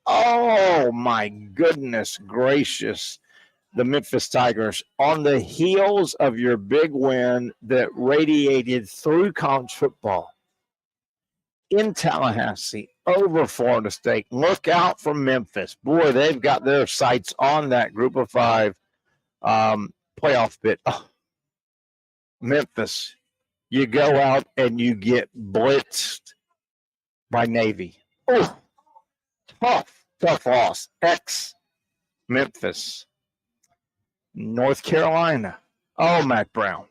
Oh, my goodness gracious. The Memphis Tigers on the heels of your big win that radiated through college football in Tallahassee over Florida State. Look out for Memphis. Boy, they've got their sights on that Group of 5 playoff bid. Oh, Memphis, you go out and you get blitzed by Navy. Oh, tough loss. Memphis. North Carolina. Oh, Matt Brown.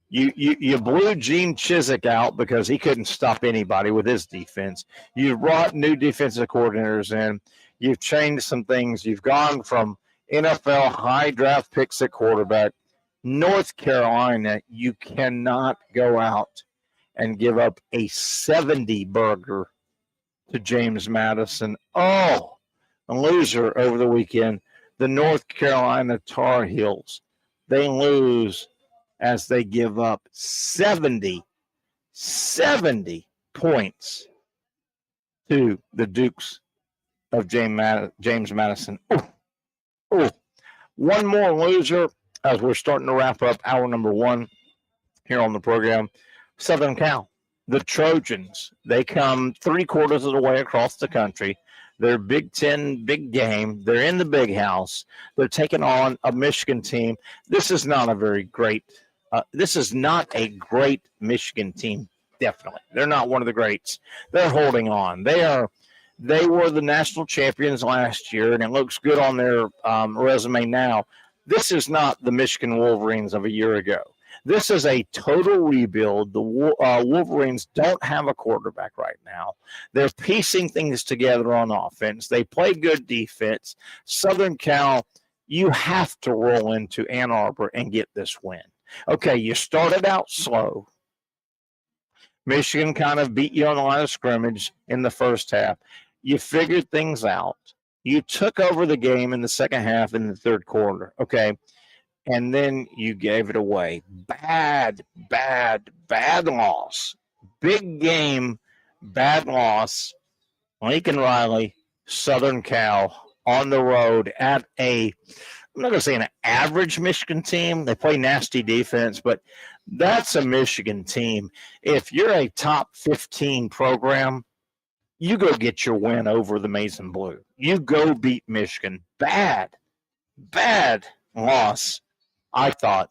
You blew Gene Chizik out because he couldn't stop anybody with his defense. You brought new defensive coordinators in. You've changed some things. You've gone from NFL high draft picks at quarterback. North Carolina, you cannot go out and give up a 70 burger to James Madison. Oh, a loser over the weekend. The North Carolina Tar Heels, they lose as they give up 70 points to the Dukes of James Madison. Oh, one more loser as we're starting to wrap up hour number 1 here on the program. Southern Cal, the Trojans, they come 3/4 of the way across the country. They're Big Ten, big game. They're in the big house. They're taking on a Michigan team. This is not a great Michigan team, definitely. They're not one of the greats. They're holding on. They were the national champions last year, and it looks good on their resume now. This is not the Michigan Wolverines of a year ago. This is a total rebuild. The Wolverines don't have a quarterback right now. They're piecing things together on offense. They play good defense. Southern Cal, you have to roll into Ann Arbor and get this win. Okay, you started out slow. Michigan kind of beat you on the line of scrimmage in the first half. You figured things out. You took over the game in the second half in the third quarter, okay? And then you gave it away. Bad loss. Big game, bad loss. Lincoln Riley, Southern Cal, on the road at I'm not going to say an average Michigan team. They play nasty defense, but that's a Michigan team. If you're a top 15 program, you go get your win over the Maize and Blue. You go beat Michigan. Bad loss, I thought,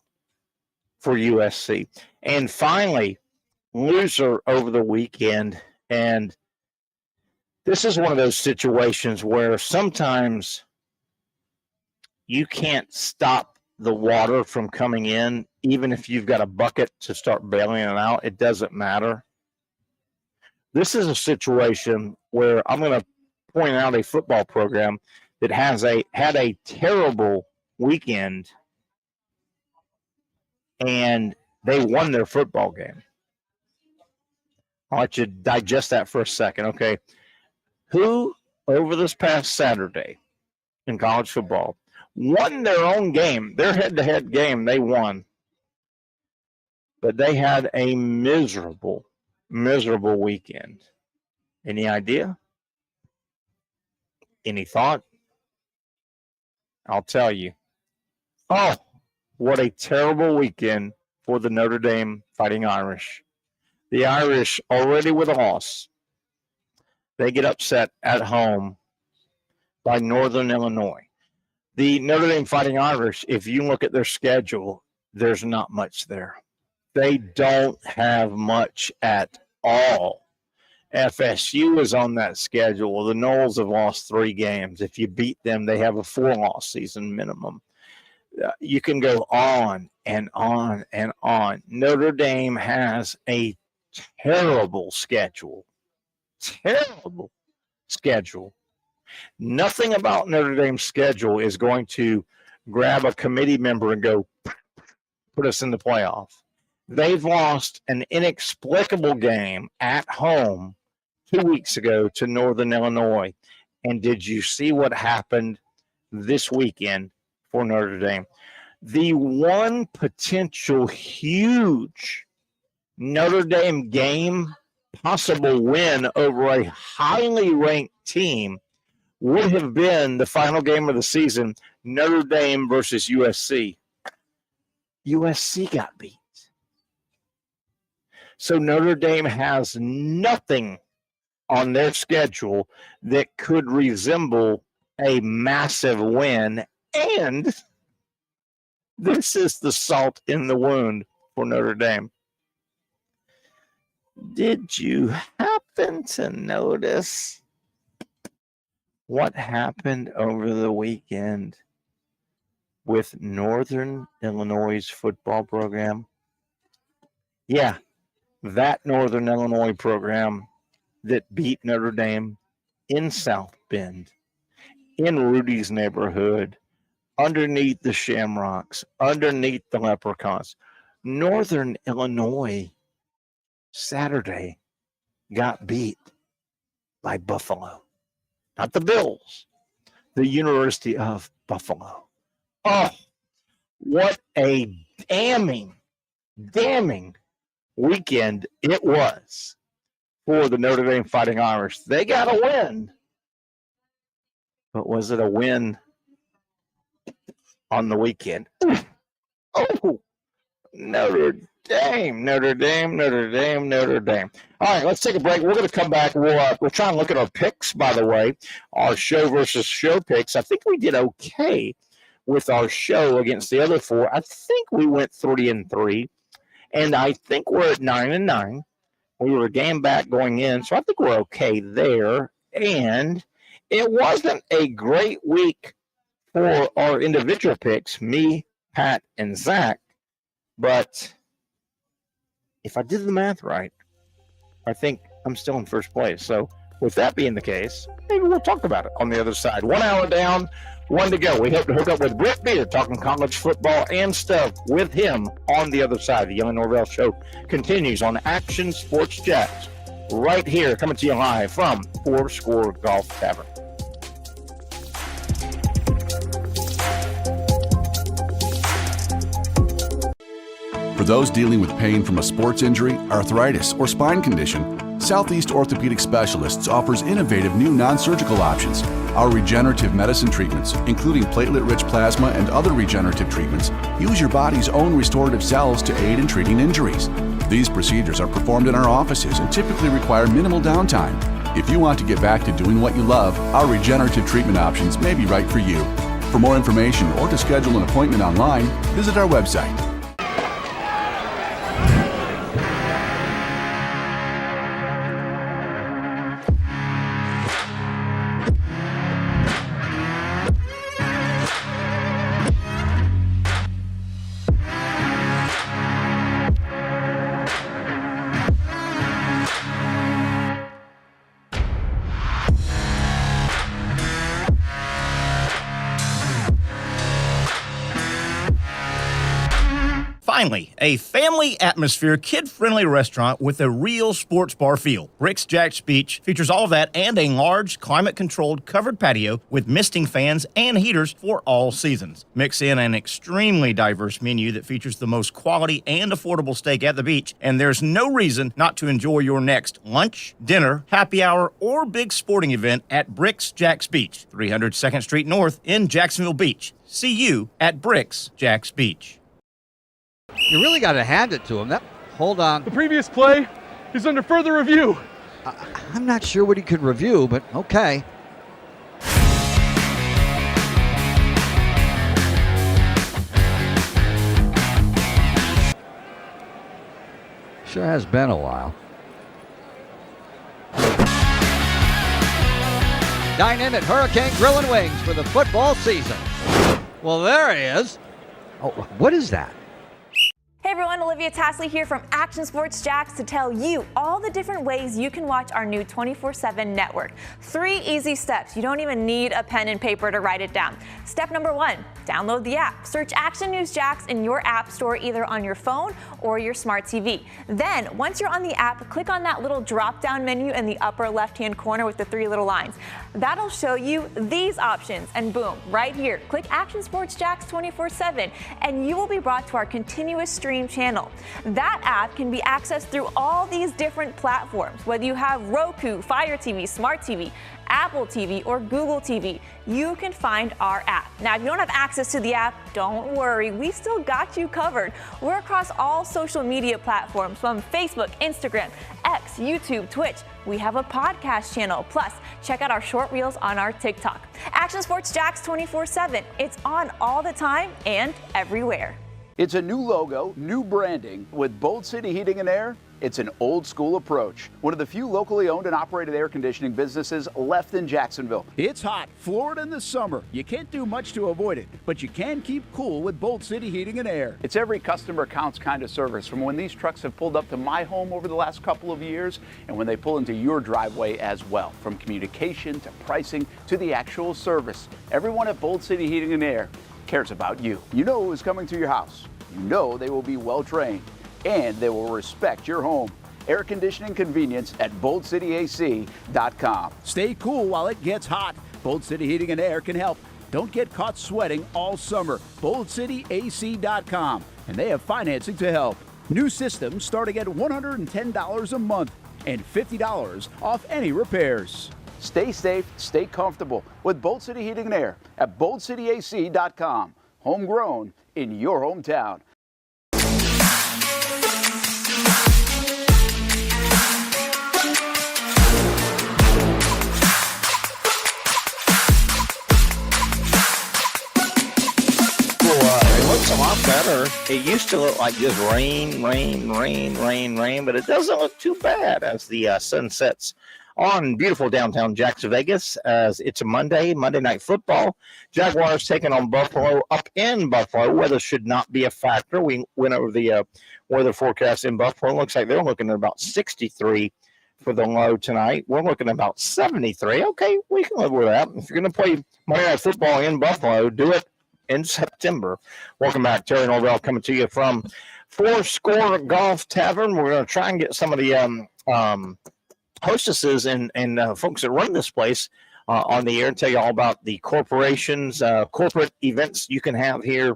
for USC. And finally, loser over the weekend. And this is one of those situations where sometimes you can't stop the water from coming in, even if you've got a bucket to start bailing it out. It doesn't matter. This is a situation where I'm going to point out a football program that had a terrible weekend, and they won their football game. I'll let you digest that for a second, okay? Who, over this past Saturday in college football, won their own game, their head-to-head game, they won. But they had a miserable weekend. Any idea? Any thought? I'll tell you. Oh, what a terrible weekend for the Notre Dame Fighting Irish. The Irish already with a loss. They get upset at home by Northern Illinois. The Notre Dame Fighting Irish, if you look at their schedule, there's not much there. They don't have much at all. FSU is on that schedule. The Noles have lost 3 games. If you beat them, they have a 4-loss season minimum. You can go on and on and on. Notre Dame has a terrible schedule. Terrible schedule. Nothing about Notre Dame's schedule is going to grab a committee member and go, put us in the playoff. They've lost an inexplicable game at home 2 weeks ago to Northern Illinois. And did you see what happened this weekend for Notre Dame? The one potential huge Notre Dame game possible win over a highly ranked team would have been the final game of the season, Notre Dame versus USC. USC got beat. So Notre Dame has nothing on their schedule that could resemble a massive win. And this is the salt in the wound for Notre Dame. Did you happen to notice what happened over the weekend with Northern Illinois' football program? Yeah, that Northern Illinois program that beat Notre Dame in South Bend, in Rudy's neighborhood, underneath the Shamrocks, underneath the Leprechauns. Northern Illinois Saturday got beat by Buffalo. Not the Bills, the University of Buffalo. Oh, what a damning weekend it was for the Notre Dame Fighting Irish. They got a win. But was it a win on the weekend? Oh, Notre Dame. All right, let's take a break. We're going to come back. We'll try and look at our picks, by the way, our show versus show picks. I think we did okay with our show against the other four. I think we went 3-3, and I think we're at 9-9. We were a game back going in, so I think we're okay there. And it wasn't a great week for our individual picks, me, Pat, and Zach, but if I did the math right, I think I'm still in first place. So with that being the case, maybe we'll talk about it on the other side. 1 hour down, 1 to go. We hope to hook up with Britt Beer, talking college football and stuff with him on the other side. The Young and Norvelle Show continues on Action Sports Jacks right here, coming to you live from Four Score Golf Tavern. For those dealing with pain from a sports injury, arthritis, or spine condition, Southeast Orthopedic Specialists offers innovative new non-surgical options. Our regenerative medicine treatments, including platelet-rich plasma and other regenerative treatments, use your body's own restorative cells to aid in treating injuries. These procedures are performed in our offices and typically require minimal downtime. If you want to get back to doing what you love, our regenerative treatment options may be right for you. For more information or to schedule an appointment online, visit our website. Finally, a family atmosphere, kid-friendly restaurant with a real sports bar feel. Bricks Jack's Beach features all of that and a large, climate-controlled covered patio with misting fans and heaters for all seasons. Mix in an extremely diverse menu that features the most quality and affordable steak at the beach, and there's no reason not to enjoy your next lunch, dinner, happy hour, or big sporting event at Bricks Jack's Beach, 300 2nd Street North in Jacksonville Beach. See you at Bricks Jack's Beach. You really got to hand it to him. Hold on. The previous play is under further review. I'm not sure what he could review, but okay. Sure has been a while. Dine in at Hurricane Grill and Wings for the football season. Well, there he is. Oh, what is that? Hey, Hey everyone, Olivia Tasley here from Action Sports Jacks to tell you all the different ways you can watch our new 24/7 network. 3 easy steps. You don't even need a pen and paper to write it down. Step number 1, download the app. Search Action News Jacks in your app store either on your phone or your smart TV. Then, once you're on the app, click on that little drop-down menu in the upper left-hand corner with the 3 little lines. That'll show you these options, and boom, right here, click Action Sports Jacks 24/7, and you will be brought to our continuous stream channel. That app can be accessed through all these different platforms. Whether you have Roku, Fire TV, Smart TV, Apple TV, or Google TV, you can find our app. Now, if you don't have access to the app, don't worry, we still got you covered. We're across all social media platforms from Facebook, Instagram, X, YouTube, Twitch. We have a podcast channel. Plus, check out our short reels on our TikTok. Action Sports Jacks 24/7. It's on all the time and everywhere. It's a new logo, new branding. With Bold City Heating and Air, it's an old school approach. One of the few locally owned and operated air conditioning businesses left in Jacksonville. It's hot, Florida in the summer. You can't do much to avoid it, but you can keep cool with Bold City Heating and Air. It's every customer counts kind of service, from when these trucks have pulled up to my home over the last couple of years and when they pull into your driveway as well. From communication to pricing to the actual service, everyone at Bold City Heating and Air cares about you. You know who is coming to your house. You know they will be well trained, and they will respect your home. Air conditioning convenience at boldcityac.com. Stay cool while it gets hot. Bold City Heating and Air can help. Don't get caught sweating all summer. boldcityac.com, and they have financing to help. New systems starting at $110 a month and $50 off any repairs. Stay safe, stay comfortable with Bold City Heating and Air at boldcityac.com. Homegrown in your hometown. It looks a lot better. It used to look like just rain, but it doesn't look too bad as the sun sets on beautiful downtown Jackson, Vegas, as it's a Monday Night Football. Jaguars taking on Buffalo up in Buffalo. Weather should not be a factor. We went over the weather forecast in Buffalo. It looks like they're looking at about 63 for the low tonight. We're looking at about 73. Okay, we can live with that. If you're going to play Monday Night Football in Buffalo, do it in September. Welcome back. Terry Norvelle coming to you from Fourscore Golf Tavern. We're going to try and get some of the hostesses and folks that run this place on the air and tell you all about the corporations, corporate events you can have here,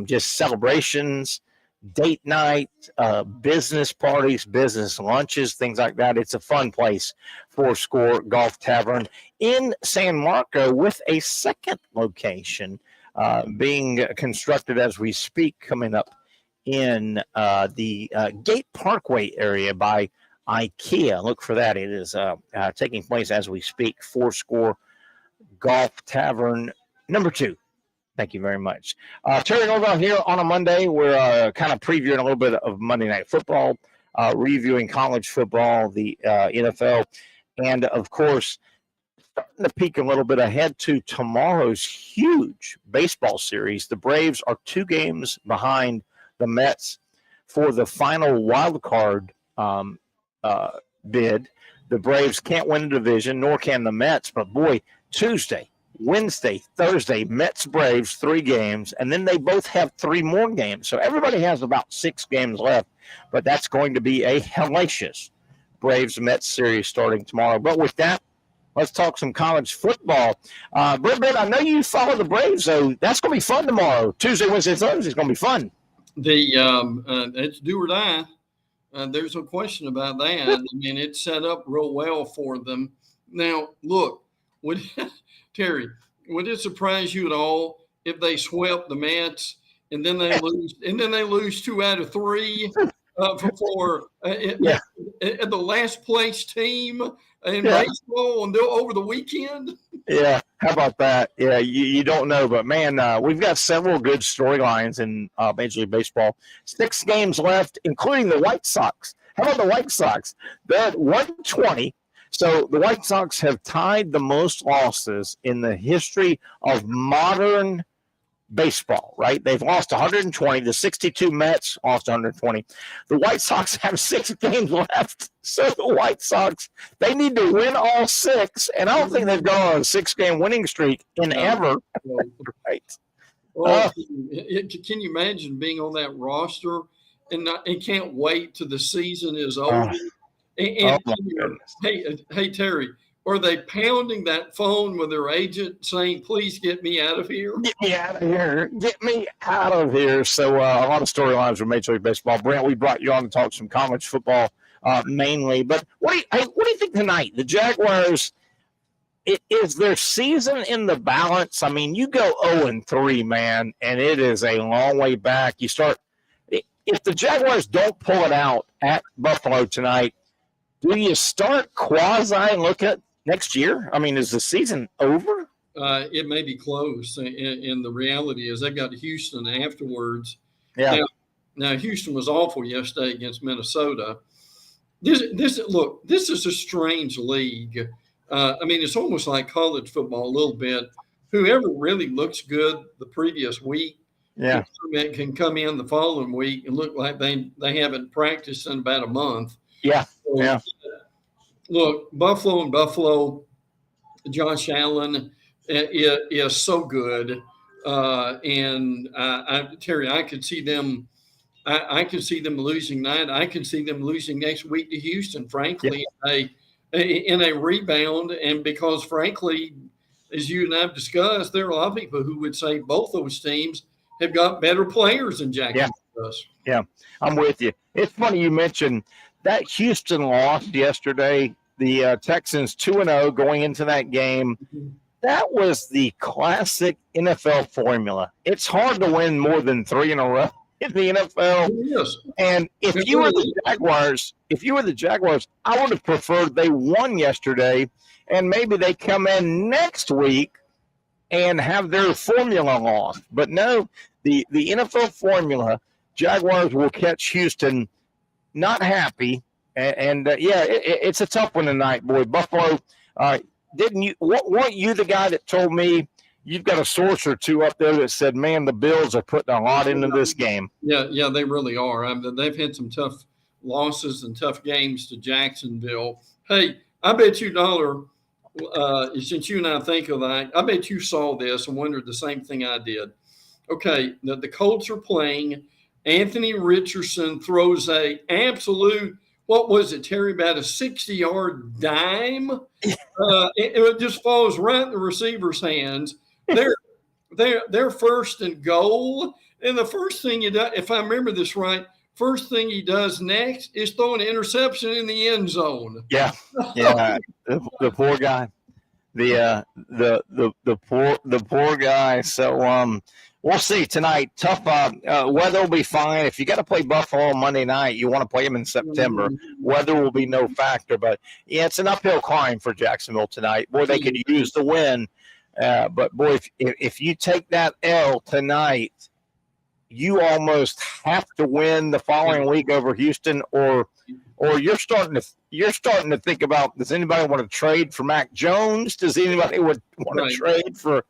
just celebrations, date night, business parties, business lunches, things like that. It's a fun place. Fourscore Golf Tavern in San Marco, with a second location being constructed as we speak, coming up in the Gate Parkway area by IKEA. Look for that. It is taking place as we speak. Fourscore Golf Tavern number 2. Thank you very much. Terry Norvelle here on a Monday. We're kind of previewing a little bit of Monday Night Football, reviewing college football, the NFL, and, of course, starting to peek a little bit ahead to tomorrow's huge baseball series. The Braves are 2 games behind the Mets for the final wild card bid. The Braves can't win the division, nor can the Mets. But, boy, Tuesday, Wednesday, Thursday, Mets, Braves, 3 games. And then they both have 3 more games. So everybody has about 6 games left. But that's going to be a hellacious Braves-Mets series starting tomorrow. But with that, let's talk some college football. Britt, I know you follow the Braves, so that's going to be fun tomorrow. Tuesday, Wednesday, Thursday is going to be fun. It's do or die. There's no question about that. I mean, it's set up real well for them. Now, look, Terry, would it surprise you at all if they swept the Mets and then they lose 2 out of 3 for the last place team in baseball over the weekend? Yeah, how about that? Yeah, you don't know, but man, we've got several good storylines in Major League Baseball. 6 games left, including the White Sox. How about the White Sox? They're at 120. So the White Sox have tied the most losses in the history of modern baseball, right? They've lost 120. The 62 Mets lost 120. The White Sox have 6 games left. So the White Sox, they need to win all 6. And I don't think they've gone on a 6-game winning streak in ever. Right. Well, can you imagine being on that roster and can't wait till the season is over? Hey, Terry, are they pounding that phone with their agent saying, please get me out of here? Get me out of here. Get me out of here. So a lot of storylines with Major League Baseball. Brent, we brought you on to talk some college football mainly. But what do you think tonight? The Jaguars, is their season in the balance? I mean, you go 0-3, man, and it is a long way back. You start – if the Jaguars don't pull it out at Buffalo tonight, do you start quasi looking at next year? I mean, is the season over? It may be close, and the reality is they've got Houston afterwards. Yeah. Now Houston was awful yesterday against Minnesota. This is a strange league. I mean, it's almost like college football a little bit. Whoever really looks good the previous week, can come in the following week and look like they haven't practiced in about a month. Yeah. So, look, Buffalo, Josh Allen is so good, and Terry, I could see them. I could see them losing that. I could see them losing next week to Houston. Frankly, in a rebound, and because frankly, as you and I've discussed, there are a lot of people who would say both those teams have got better players than Jacksonville does. Yeah, I'm with you. It's funny you mentioned that Houston lost yesterday. The Texans 2-0 going into that game. That was the classic NFL formula. It's hard to win more than 3 in a row in the NFL. Yes. And if you were the Jaguars, I would have preferred they won yesterday, and maybe they come in next week and have their formula lost. But no, the NFL formula, Jaguars will catch Houston not happy. And it's a tough one tonight, boy. Buffalo, weren't you the guy that told me you've got a source or two up there that said, man, the Bills are putting a lot into this game? Yeah, they really are. They've had some tough losses and tough games to Jacksonville. Hey, I bet you $1, since you and I think of that, I bet you saw this and wondered the same thing I did. Okay, the Colts are playing. Anthony Richardson throws a absolute, what was it, Terry, about a 60-yard dime? It just falls right in the receiver's hands. They're first and goal. And the first thing he does, if I remember this right, first thing he does next is throw an interception in the end zone. Yeah. The poor guy. The poor guy. So we'll see tonight. Tough weather will be fine. If you got to play Buffalo Monday night, you want to play them in September. Weather will be no factor. But yeah, it's an uphill climb for Jacksonville tonight. Boy, they could use the win. But boy, if you take that L tonight, you almost have to win the following week over Houston, or you're starting to think about, does anybody want to trade for Mac Jones? Does anybody want to trade for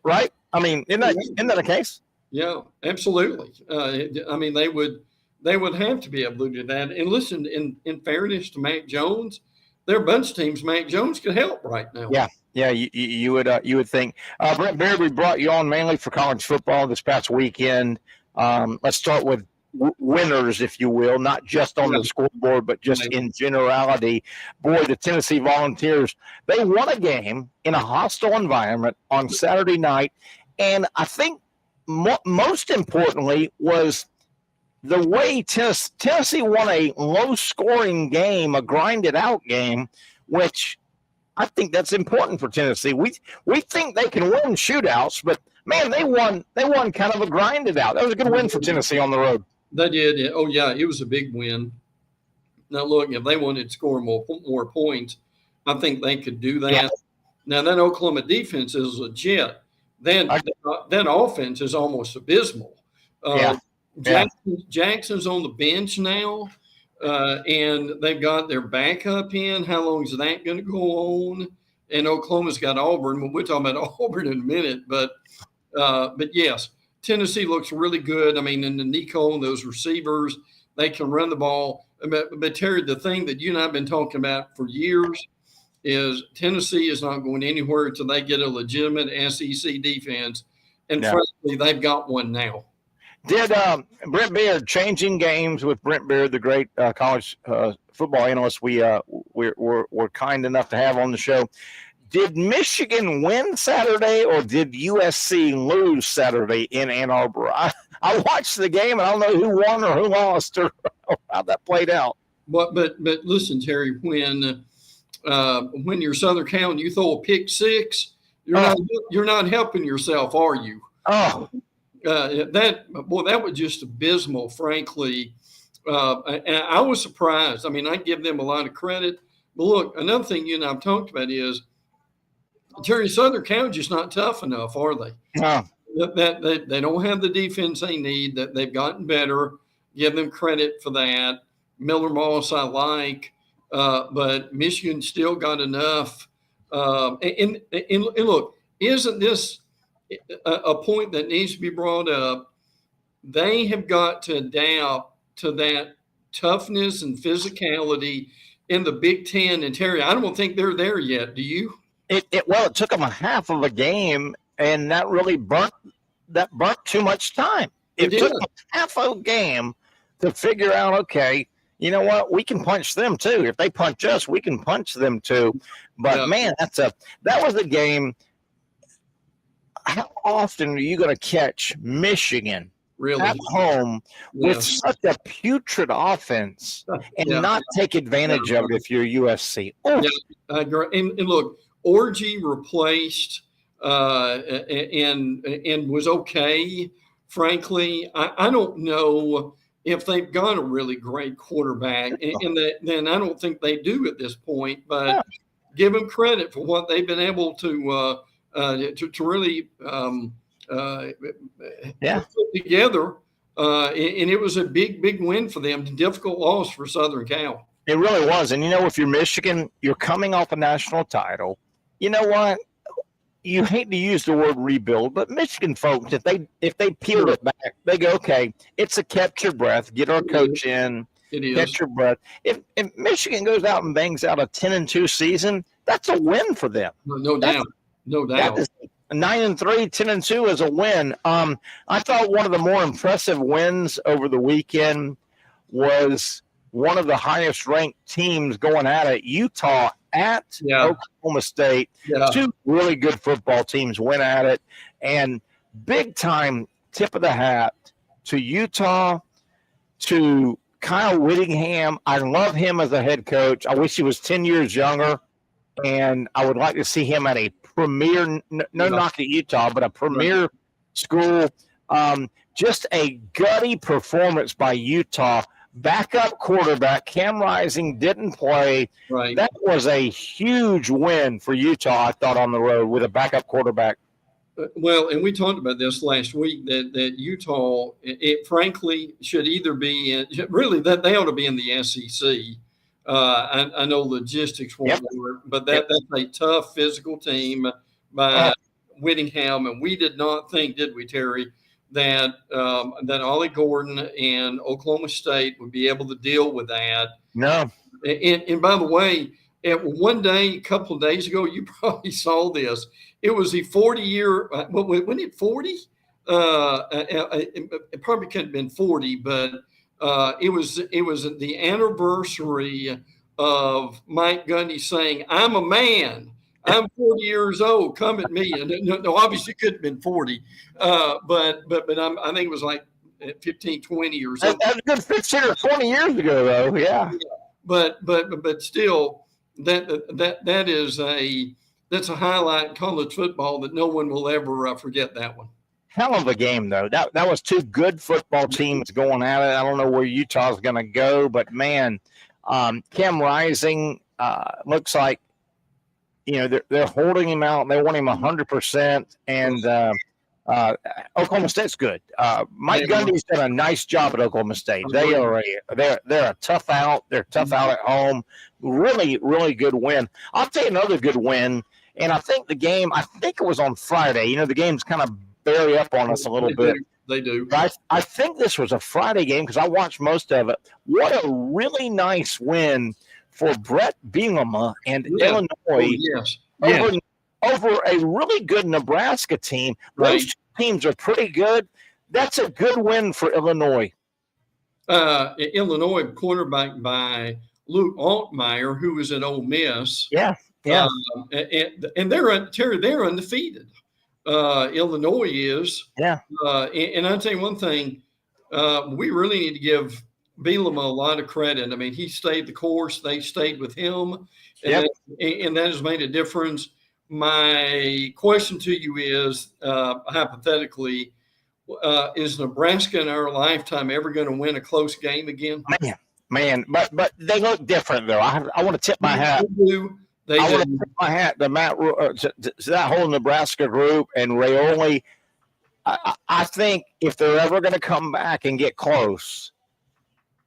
right? I mean, isn't that a case? Yeah, absolutely. I mean, they would have to be able to do that. And listen, in fairness to Mac Jones, there are a bunch of teams Mac Jones could help right now. Yeah, you would think. Brent Baird, we brought you on mainly for college football this past weekend. Let's start with winners, if you will, not just on the scoreboard, but just in generality. Boy, the Tennessee Volunteers, they won a game in a hostile environment on Saturday night. And I think most importantly was the way Tennessee won a low-scoring game, a grinded-out game, which I think that's important for Tennessee. We think they can win shootouts, but man, they won kind of a grinded out. That was a good win for Tennessee on the road. They did. Oh yeah, it was a big win. Now look, if they wanted to score more points, I think they could do that. Yeah. Now that Oklahoma defense is legit. Then that offense is almost abysmal. Jackson's on the bench now. And they've got their backup in. How long is that going to go on? And Oklahoma's got Auburn. We'll talk about Auburn in a minute. But yes, Tennessee looks really good. I mean, in the Nico and those receivers, they can run the ball. But Terry, the thing that you and I have been talking about for years is Tennessee is not going anywhere until they get a legitimate SEC defense. And frankly, they've got one now. Did Brent Beard, changing games with Brent Beard, the great college football analyst we're kind enough to have on the show. Did Michigan win Saturday or did USC lose Saturday in Ann Arbor? I watched the game and I don't know who won or who lost or how that played out. But listen, Terry, when you're Southern Cal and you throw a pick six, you're not helping yourself, are you? Oh, that was just abysmal, frankly. And I was surprised. I mean, I give them a lot of credit. But look, another thing you and I've talked about is, Terry, Southern Cal just not tough enough, are they? No. That they don't have the defense they need. That they've gotten better. Give them credit for that. Miller Moss, I like, but Michigan still got enough. And look, isn't this a point that needs to be brought up? They have got to adapt to that toughness and physicality in the Big Ten. And Terry, I don't think they're there yet. Do you? It took them a half of a game, and that really burnt too much time. It took them half of a game to figure out, okay, you know what, we can punch them too. If they punch us, we can punch them too. But man, that was a game. How often are you going to catch Michigan at home with such a putrid offense and not take advantage of it if you're USC? Yeah, I agree. And look, Orgy replaced and was okay. Frankly, I don't know if they've got a really great quarterback, and then I don't think they do at this point. But give them credit for what they've been able to really put together. And it was a big win for them. Difficult loss for Southern Cal. It really was. And if you're Michigan, you're coming off a national title. You know what? You hate to use the word rebuild, but Michigan folks, if they peel it back, they go, okay, it's a catch your breath, get our coach in, catch your breath. If Michigan goes out and bangs out a 10-2 season, that's a win for them. No doubt. 9-3, 10-2 is a win. I thought one of the more impressive wins over the weekend was one of the highest ranked teams going at it, Utah at Oklahoma State. Two really good football teams went at it, and big time tip of the hat to Utah, to Kyle Whittingham. I love him as a head coach. I wish he was 10 years younger, and I would like to see him at a premier, no knock at Utah, but a premier school. Just a gutty performance by Utah. Backup quarterback Cam Rising didn't play. Right. That was a huge win for Utah, I thought, on the road with a backup quarterback. Well, and we talked about this last week that Utah, it frankly should either be in, really that they ought to be in the SEC. I know logistics won't work, but that's a tough physical team by Whittingham, and we did not think, did we, Terry, that Ollie Gordon and Oklahoma State would be able to deal with that. No. And by the way, one day, a couple of days ago, you probably saw this. It was the 40-year, wasn't it 40? It probably couldn't have been 40, but it was the anniversary of Mike Gundy saying, "I'm a man. I'm 40 years old. Come at me." And no, obviously it couldn't have been 40, but I think it was like 15, 20 or something. That's a good 15 or 20 years ago, though. Yeah. But still, that's a highlight in college football that no one will ever forget that one. Hell of a game, though. That was two good football teams going at it. I don't know where Utah's going to go, but man, Cam Rising looks like, they're holding him out. They want him 100%, and Oklahoma State's good. Mike Gundy's done a nice job at Oklahoma State. They're a tough out. They're tough out at home. Really, really good win. I'll tell you another good win, and I think it was on Friday. The games kind of bury up on us a little bit. they do. I think this was a Friday game because I watched most of it. What a really nice win for Brett Bielema and Illinois over a really good Nebraska team. Those two teams are pretty good. That's a good win for Illinois. Illinois quarterbacked by Luke Altmaier, who was at Ole Miss. Yeah. And they're undefeated. Illinois is. Yeah. And I'll tell you one thing, we really need to give Bielema a lot of credit. I mean, he stayed the course. They stayed with him, and that has made a difference. My question to you is, hypothetically, is Nebraska in our lifetime ever going to win a close game again? Man, but they look different though. I want to tip my hat. I want to tip my hat to Matt to that whole Nebraska group and Raioli. I think if they're ever going to come back and get close,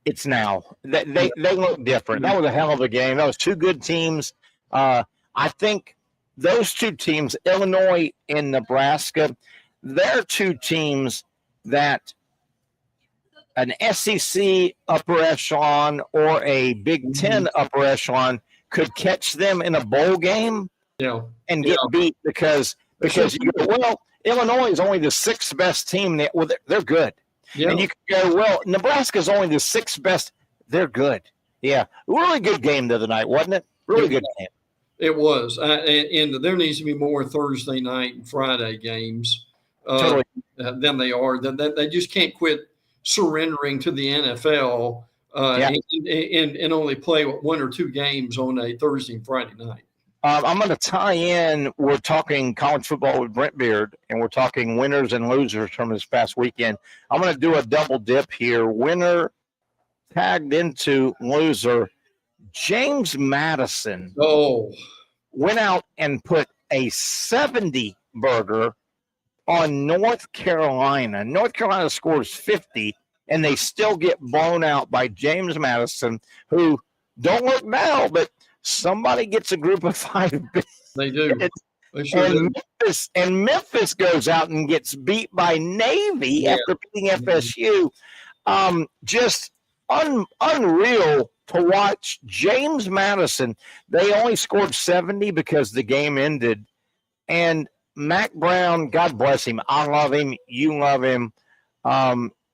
it's now. They look different. That was a hell of a game. That was two good teams. I think those two teams, Illinois and Nebraska, they're two teams that an SEC upper echelon or a Big Ten upper echelon could catch them in a bowl game and get beat because you go, well, Illinois is only the sixth best team. They're good. Yeah. And you could go, well, Nebraska's only the sixth best. They're good. Yeah. Really good game the other night, wasn't it? Really good game. It was. And there needs to be more Thursday night and Friday games than they are. They just can't quit surrendering to the NFL and only play one or two games on a Thursday and Friday night. I'm going to tie in. We're talking college football with Brent Beard, and we're talking winners and losers from this past weekend. I'm going to do a double dip here. Winner tagged into loser. James Madison went out and put a 70 burger on North Carolina. North Carolina scores 50, and they still get blown out by James Madison, who don't look now, but somebody gets a group of 5. They do. They sure do. Memphis goes out and gets beat by Navy after beating FSU. Just unreal to watch James Madison. They only scored 70 because the game ended. And Mac Brown, God bless him. I love him. You love him.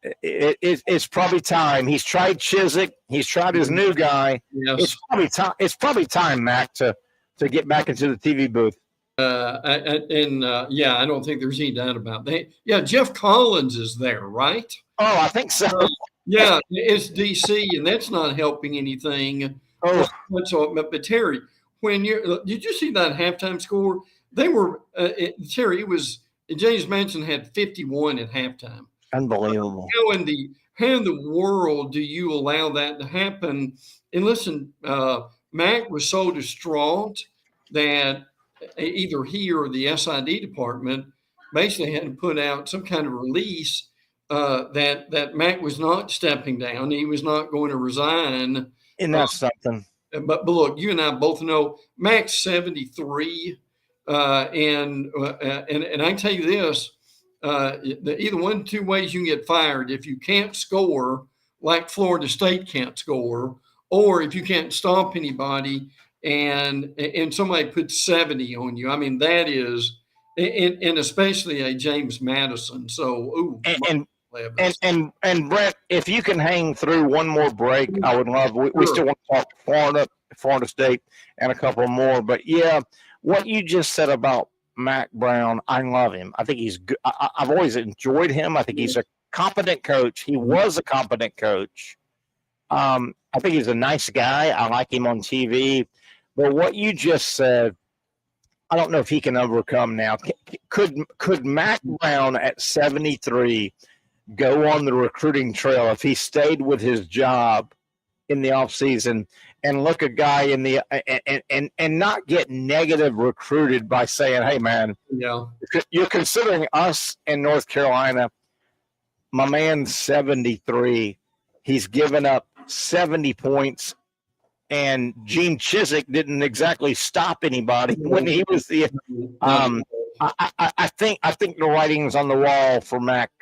It's probably time. He's tried Chizik. He's tried his new guy. Yes. It's probably time, Mac, to get back into the TV booth. I don't think there's any doubt about that. Yeah, Jeff Collins is there, right? Oh, I think so. It's DC, and that's not helping anything. But Terry, did you see that halftime score? They were Terry. It was James Madison had 51 at halftime. Unbelievable. How in the world do you allow that to happen? And listen, Mac was so distraught that either he or the SID department basically had to put out some kind of release that Mac was not stepping down. He was not going to resign. And that's something. But look, you and I both know Mac's 73. And I can tell you this, either one of two ways you can get fired. If you can't score, like Florida State can't score, or if you can't stop anybody and somebody puts 70 on you. I mean, that is, and especially a James Madison. So, and Brett, if you can hang through one more break, I would love. We still want to talk Florida State, and a couple more. But yeah, what you just said about Mac Brown, I love him. I think he's good. I've always enjoyed him. I think he's a competent coach. He was a competent coach. I think he's a nice guy. I like him on TV. But what you just said, I don't know if he can overcome now. Could Mac Brown at 73 go on the recruiting trail if he stayed with his job in the offseason and look a guy in the and not get negative recruited by saying, hey, man, you're considering us in North Carolina. My man's 73. He's given up 70 points. And Gene Chizik didn't exactly stop anybody when he was the. I think the writing's on the wall for Mac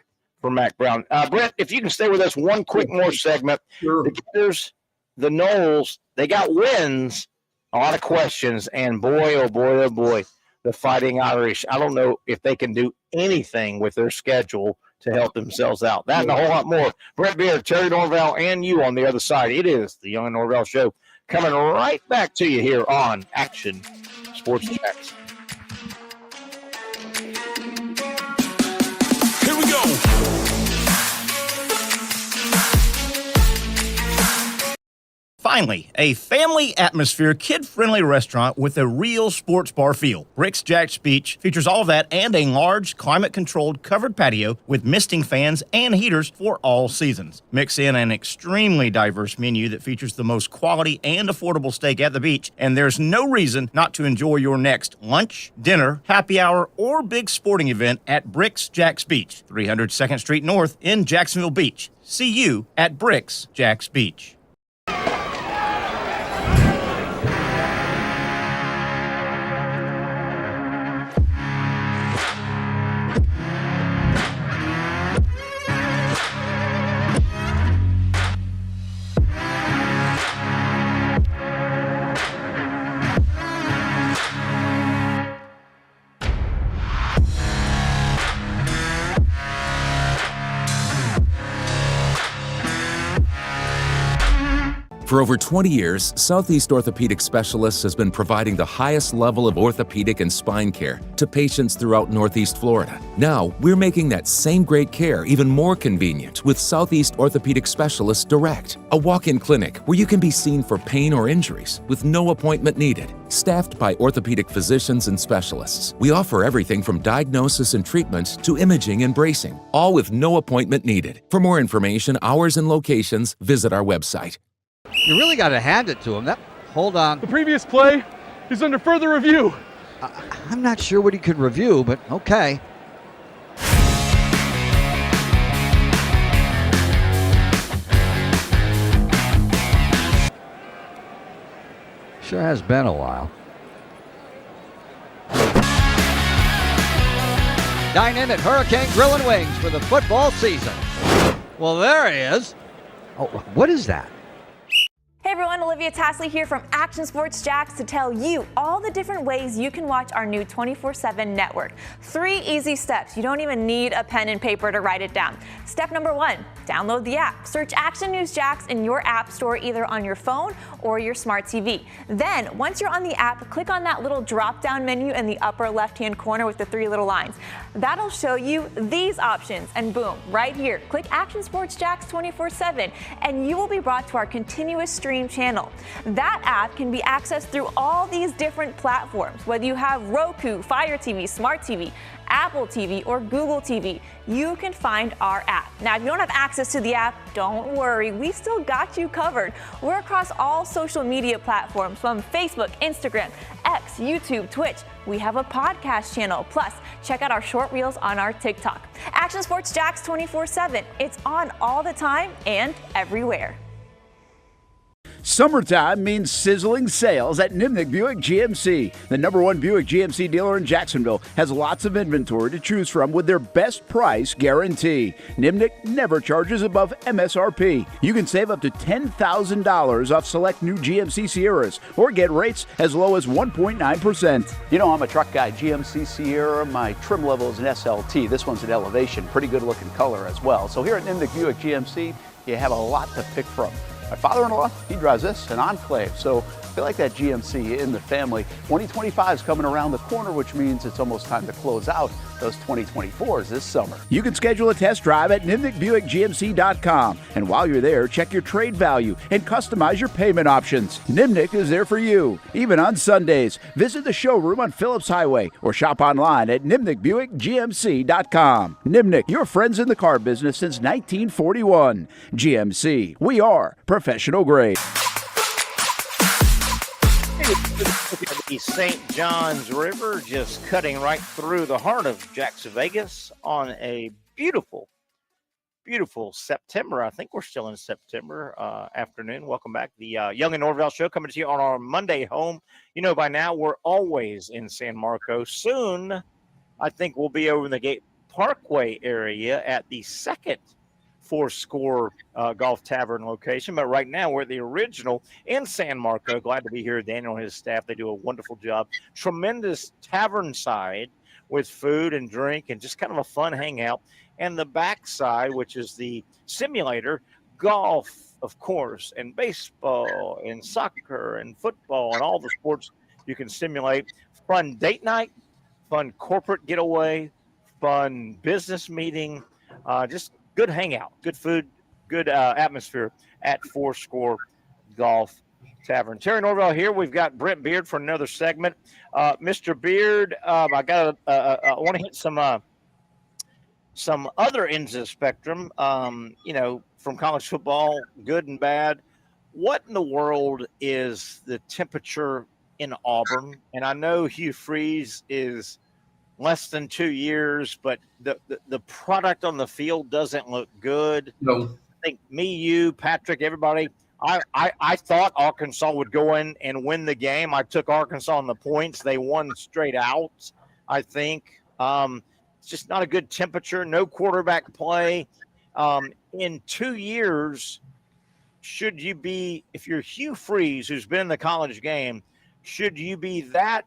for Mac Brown. Brett, if you can stay with us one quick more segment. Sure. The Gators, the Noles, they got wins, a lot of questions, and boy, oh boy, oh boy, the Fighting Irish. I don't know if they can do anything with their schedule to help themselves out. That and a whole lot more. Brett Beard, Terry Norvelle, and you on the other side. It is the Young and Norvelle Show coming right back to you here on Action Sports Jacks. Here we go. Finally, a family atmosphere, kid-friendly restaurant with a real sports bar feel. Rick's Jack's Beach features all of that and a large, climate-controlled covered patio with misting fans and heaters for all seasons. Mix in an extremely diverse menu that features the most quality and affordable steak at the beach, and there's no reason not to enjoy your next lunch, dinner, happy hour, or big sporting event at Rick's Jack's Beach, 300 2nd Street North in Jacksonville Beach. See you at Rick's Jack's Beach. For over 20 years, Southeast Orthopedic Specialists has been providing the highest level of orthopedic and spine care to patients throughout Northeast Florida. Now, we're making that same great care even more convenient with Southeast Orthopedic Specialists Direct, a walk-in clinic where you can be seen for pain or injuries with no appointment needed. Staffed by orthopedic physicians and specialists, we offer everything from diagnosis and treatment to imaging and bracing, all with no appointment needed. For more information, hours, and locations, visit our website. You really got to hand it to him. Hold on. The previous play is under further review. I'm not sure what he could review, but okay. Sure has been a while. Dine in at Hurricane Grill and Wings for the football season. Well, there he is. Oh, what is that? Hey everyone, Olivia Tasley here from Action Sports Jacks to tell you all the different ways you can watch our new 24/7 network. 3 easy steps. You don't even need a pen and paper to write it down. Step number 1, download the app. Search Action News Jacks in your app store either on your phone or your smart TV. Then, once you're on the app, click on that little drop-down menu in the upper left-hand corner with the 3 little lines. That'll show you these options, and boom, right here, click Action Sports Jacks 24/7, and you will be brought to our continuous stream channel. That app can be accessed through all these different platforms, whether you have Roku, Fire TV, Smart TV, Apple TV, or Google TV. You can find our app. Now, if you don't have access to the app, don't worry, we still got you covered. We're across all social media platforms from Facebook, Instagram, X, YouTube, Twitch. We have a podcast channel. Plus, check out our short reels on our TikTok. Action Sports Jacks 24/7. It's on all the time and everywhere. Summertime means sizzling sales at Nimnick Buick GMC. The #1 Buick GMC dealer in Jacksonville has lots of inventory to choose from with their best price guarantee. Nimnick never charges above MSRP. You can save up to $10,000 off select new GMC Sierras or get rates as low as 1.9%. You know, I'm a truck guy. GMC Sierra, my trim level is an SLT. This one's an Elevation. Pretty good looking color as well. So here at Nimnick Buick GMC, you have a lot to pick from. My father-in-law, he drives this, an Enclave, so I feel like that GMC in the family. 2025 is coming around the corner, which means it's almost time to close out those 2024s this summer. You can schedule a test drive at NimnickBuickGMC.com, and while you're there, check your trade value and customize your payment options. Nimnick is there for you, even on Sundays. Visit the showroom on Phillips Highway or shop online at NimnickBuickGMC.com. Nimnick, your friends in the car business since 1941. GMC, we are professional grade. The St. Johns River just cutting right through the heart of Jackson, Vegas on a beautiful, beautiful September. I think we're still in September afternoon. Welcome back. The Young and Norvelle Show coming to you on our Monday home. You know, by now we're always in San Marcos. Soon, I think we'll be over in the Gate Parkway area at the second Four Score Golf Tavern location. But right now we're at the original in San Marco. Glad to be here. Daniel and his staff, they do a wonderful job. Tremendous tavern side with food and drink and just kind of a fun hangout. And the backside, which is the simulator, golf, of course, and baseball and soccer and football and all the sports you can simulate. Fun date night, fun corporate getaway, fun business meeting, just good hangout, good food, good atmosphere at Four Score Golf Tavern. Terry Norvelle here. We've got Brent Beard for another segment. Mr. Beard, I want to hit some other ends of the spectrum, from college football, good and bad. What in the world is the temperature in Auburn? And I know Hugh Freeze is less than 2 years, but the product on the field doesn't look good. No. I think me, you, Patrick, everybody, I thought Arkansas would go in and win the game. I took Arkansas on the points. They won straight out, I think. It's just not a good temperature, no quarterback play. In 2 years, should you be, if you're Hugh Freeze, who's been in the college game, should you be that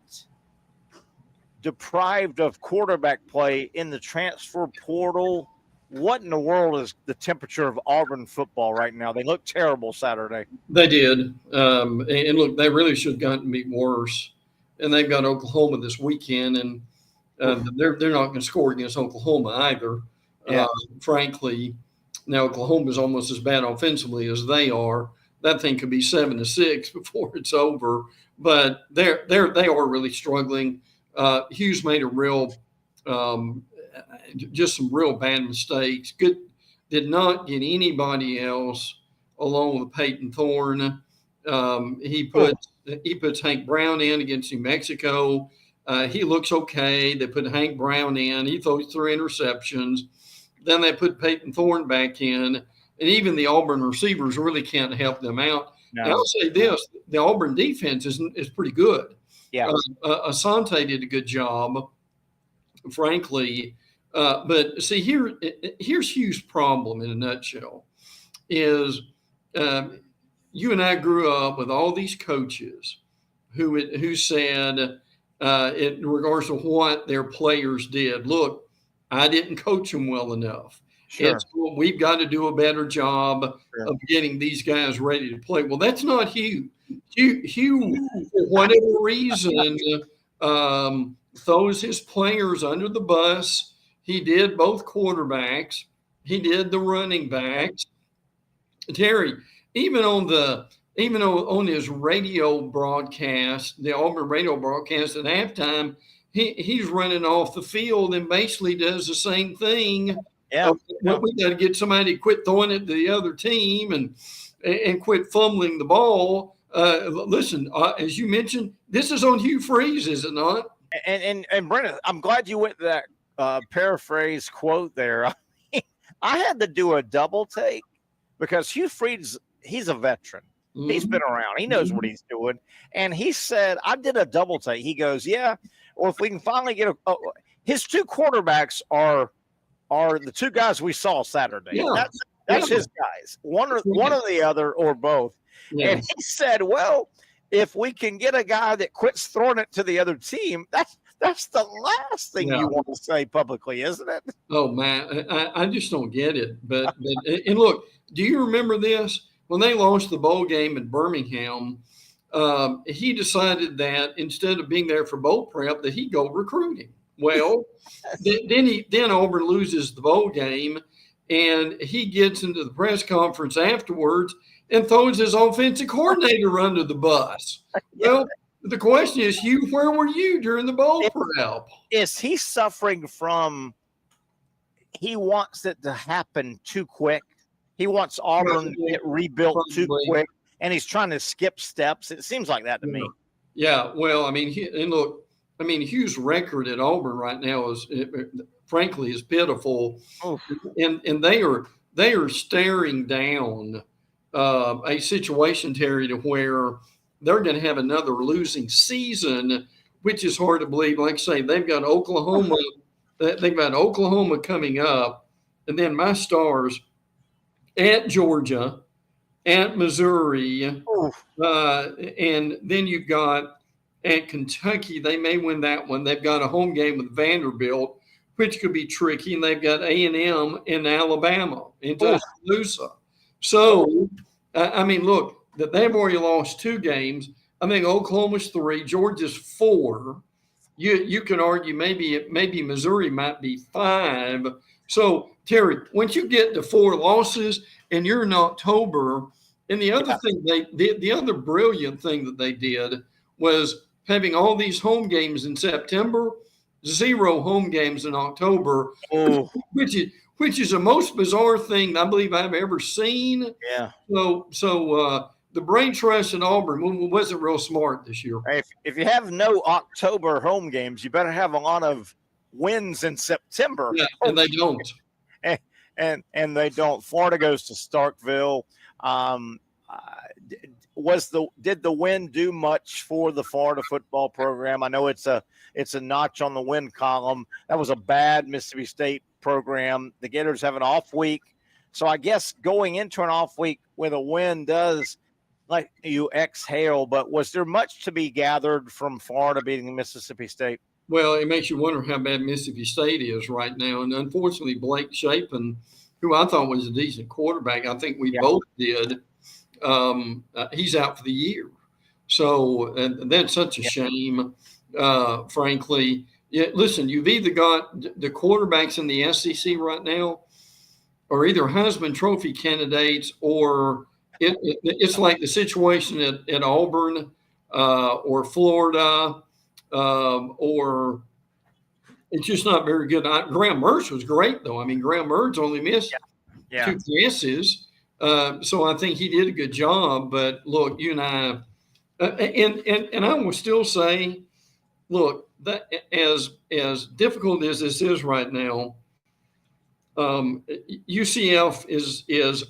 deprived of quarterback play in the transfer portal? What in the world is the temperature of Auburn football right now? They look terrible Saturday. They did. And look, they really should have gotten beat worse. And they've got Oklahoma this weekend, and they're not going to score against Oklahoma either. Yeah. Frankly, now Oklahoma is almost as bad offensively as they are. That thing could be 7-6 before it's over. But they are really struggling. Hughes made a real, just some real bad mistakes. Did not get anybody else along with Peyton Thorne. He puts Hank Brown in against New Mexico. He looks okay. They put Hank Brown in. He throws 3 interceptions. Then they put Peyton Thorne back in, and even the Auburn receivers really can't help them out. No. And I'll say this: the Auburn defense is pretty good. Yeah. Asante did a good job, frankly. But see, here's Hugh's problem in a nutshell: is you and I grew up with all these coaches who said, in regards to what their players did, look, I didn't coach them well enough. Sure. We've got to do a better job of getting these guys ready to play. Well, that's not Hugh. Hugh, for whatever reason, throws his players under the bus. He did both quarterbacks. He did the running backs. Terry, even on his radio broadcast, the Auburn radio broadcast at halftime, he's running off the field and basically does the same thing. Yeah. We got to get somebody to quit throwing it to the other team and quit fumbling the ball. Listen, as you mentioned, this is on Hugh Freeze, is it not? And Brennan, I'm glad you went to that paraphrase quote there. I had to do a double take because Hugh Freeze, he's a veteran. Mm-hmm. He's been around. He knows what he's doing. And he said, I did a double take. He goes, yeah, well, if we can finally get his 2 quarterbacks are the 2 guys we saw Saturday. Yeah. That's his guys. One or the other or both. Yeah. And he said, well, if we can get a guy that quits throwing it to the other team, that's the last thing you want to say publicly, isn't it? Oh, man, I just don't get it. But and look, do you remember this? When they lost the bowl game in Birmingham, he decided that instead of being there for bowl prep, that he'd go recruiting. Well, then Auburn loses the bowl game, and he gets into the press conference afterwards and throws his offensive coordinator under the bus. Well, the question is, Hugh, where were you during the bowl prep? Is he suffering from he wants it to happen too quick? He wants Auburn to get rebuilt too quick, and he's trying to skip steps. It seems like that to me. Yeah, well, I mean, Hugh's record at Auburn right now is, frankly, is pitiful, and they are staring down a situation, Terry, to where they're going to have another losing season, which is hard to believe. Like I say, they've got Oklahoma they've got Oklahoma coming up, and then my Stars at Georgia, at Missouri, and then you've got at Kentucky. They may win that one. They've got a home game with Vanderbilt, which could be tricky, and they've got A&M in Alabama in Tuscaloosa. So, I mean, look, that they've already lost 2 games. I think Oklahoma's 3, Georgia's 4. You can argue maybe Missouri might be 5. So, Terry, once you get to 4 losses and you're in October, and the other thing the other brilliant thing that they did was having all these home games in September, 0 home games in October, which is the most bizarre thing I believe I've ever seen. Yeah. So the brain trust in Auburn wasn't real smart this year. If you have no October home games, you better have a lot of wins in September. Yeah, and they don't. And they don't. Florida goes to Starkville. Did the win do much for the Florida football program? I know it's a notch on the win column. That was a bad Mississippi State program. The Gators have an off week. So I guess going into an off week with a win does let you exhale. But was there much to be gathered from Florida beating Mississippi State? Well, it makes you wonder how bad Mississippi State is right now. And unfortunately, Blake Shapen, who I thought was a decent quarterback, I think we both did, he's out for the year. So and that's such a shame, frankly. Yeah, listen, you've either got the quarterbacks in the SEC right now are either Heisman Trophy candidates or it's like the situation at Auburn or Florida or it's just not very good. Graham Mertz was great, though. I mean, Graham Mertz only missed 2 passes. So I think he did a good job. But, look, you and I and I will still say, look, that as difficult as this is right now, UCF is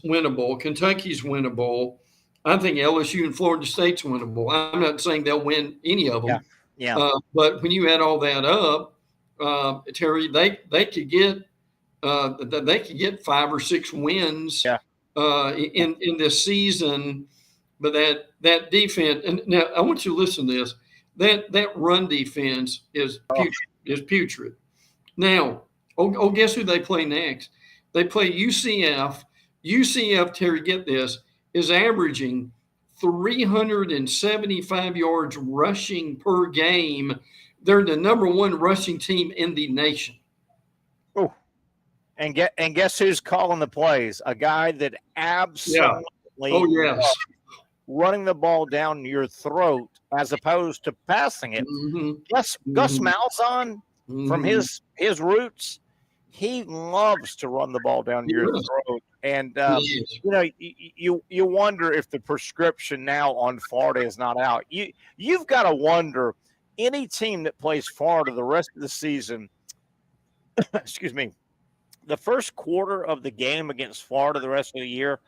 winnable. Kentucky's winnable. I think LSU and Florida State's winnable. I'm not saying they'll win any of them. But when you add all that up, Terry, they could get 5 or 6 wins in this season. But that defense, and now I want you to listen to this. That run defense is putrid. Now, guess who they play next? They play UCF. UCF, Terry, get this, is averaging 375 yards rushing per game. They're the number 1 rushing team in the nation. Oh, and guess who's calling the plays? A guy that absolutely loves running the ball down your throat as opposed to passing it. Gus Malzahn, from his roots, he loves to run the ball down your throat. And you wonder if the prescription now on Florida is not out. You've got to wonder, any team that plays Florida the rest of the season, excuse me, the first quarter of the game against Florida the rest of the year,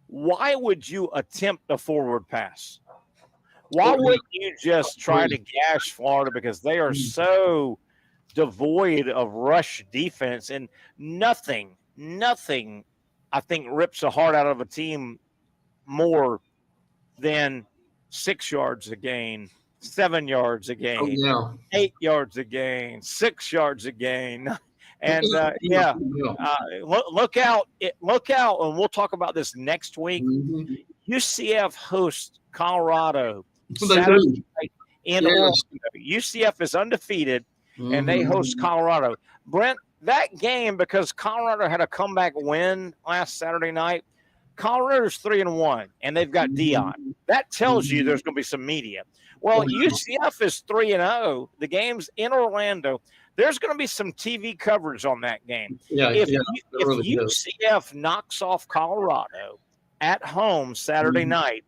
why would you attempt a forward pass? Why wouldn't you just try to gash Florida, because they are so devoid of rush defense, and nothing I think rips the heart out of a team more than 6 yards a gain, 7 yards a gain, 8 yards a gain, 6 yards a gain. And look out, and we'll talk about this next week. UCF hosts Colorado Saturday night in Orlando. UCF is undefeated, and they host Colorado. Brent, that game, because Colorado had a comeback win last Saturday night, Colorado's 3-1, and they've got Dion. That tells you there's going to be some media. Well, UCF is 3-0. The game's in Orlando. There's going to be some TV coverage on that game. If UCF knocks off Colorado at home Saturday night,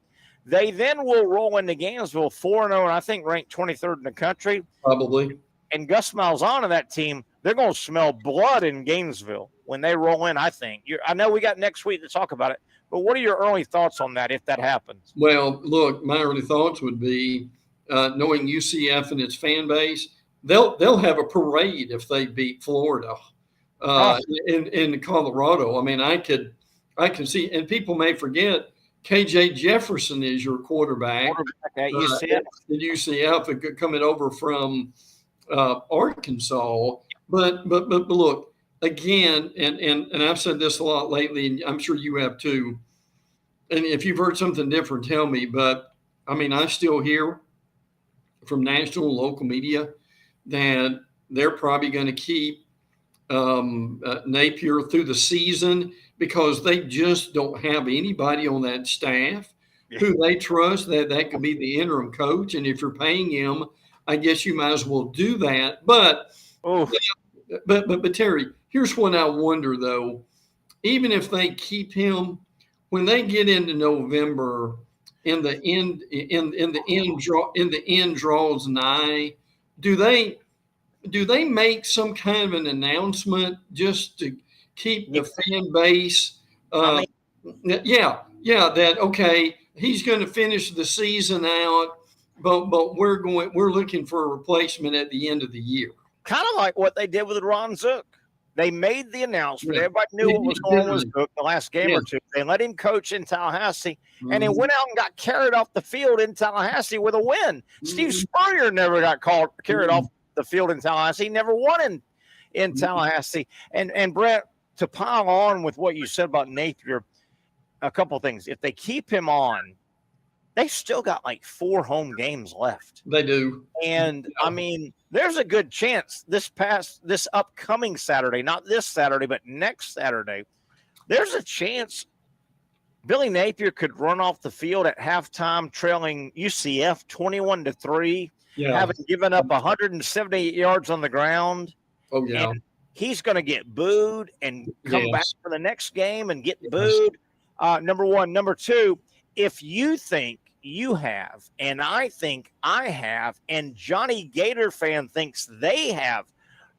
they then will roll into Gainesville 4-0, and I think ranked 23rd in the country. Probably. And Gus Malzahn of that team, they're going to smell blood in Gainesville when they roll in, I think. I know we got next week to talk about it, but what are your early thoughts on that if that happens? Well, look, my early thoughts would be, knowing UCF and its fan base, they'll have a parade if they beat Florida in Colorado. I mean, I can see, and people may forget KJ Jefferson is your quarterback at UCF. At UCF coming over from Arkansas. But look again, and I've said this a lot lately, and I'm sure you have too. And if you've heard something different, tell me. But I mean, I still hear from national and local media that they're probably going to keep Napier through the season because they just don't have anybody on that staff who they trust that could be the interim coach. And if you're paying him, I guess you might as well do that. But Terry, here's what I wonder though. Even if they keep him, when they get into November and the end draws nigh, do they make some kind of an announcement just to keep the fan base? That okay, he's going to finish the season out, but we're looking for a replacement at the end of the year. Kind of like what they did with Ron Zook. They made the announcement. Everybody knew what was going on with Zook the last game or two. They let him coach in Tallahassee, and he went out and got carried off the field in Tallahassee with a win. Steve Spurrier never got carried off the field in Tallahassee. He never won in Tallahassee. And Brett, to pile on with what you said about Napier, a couple things. If they keep him on, they still got like 4 home games left. They do. And I mean, there's a good chance this upcoming Saturday, not this Saturday, but next Saturday, there's a chance Billy Napier could run off the field at halftime trailing UCF 21-3, having given up 178 yards on the ground. Oh, yeah. And he's going to get booed and come back for the next game and get booed. Number one. Number two, if you think you have, and I think I have, and Johnny Gator fan thinks they have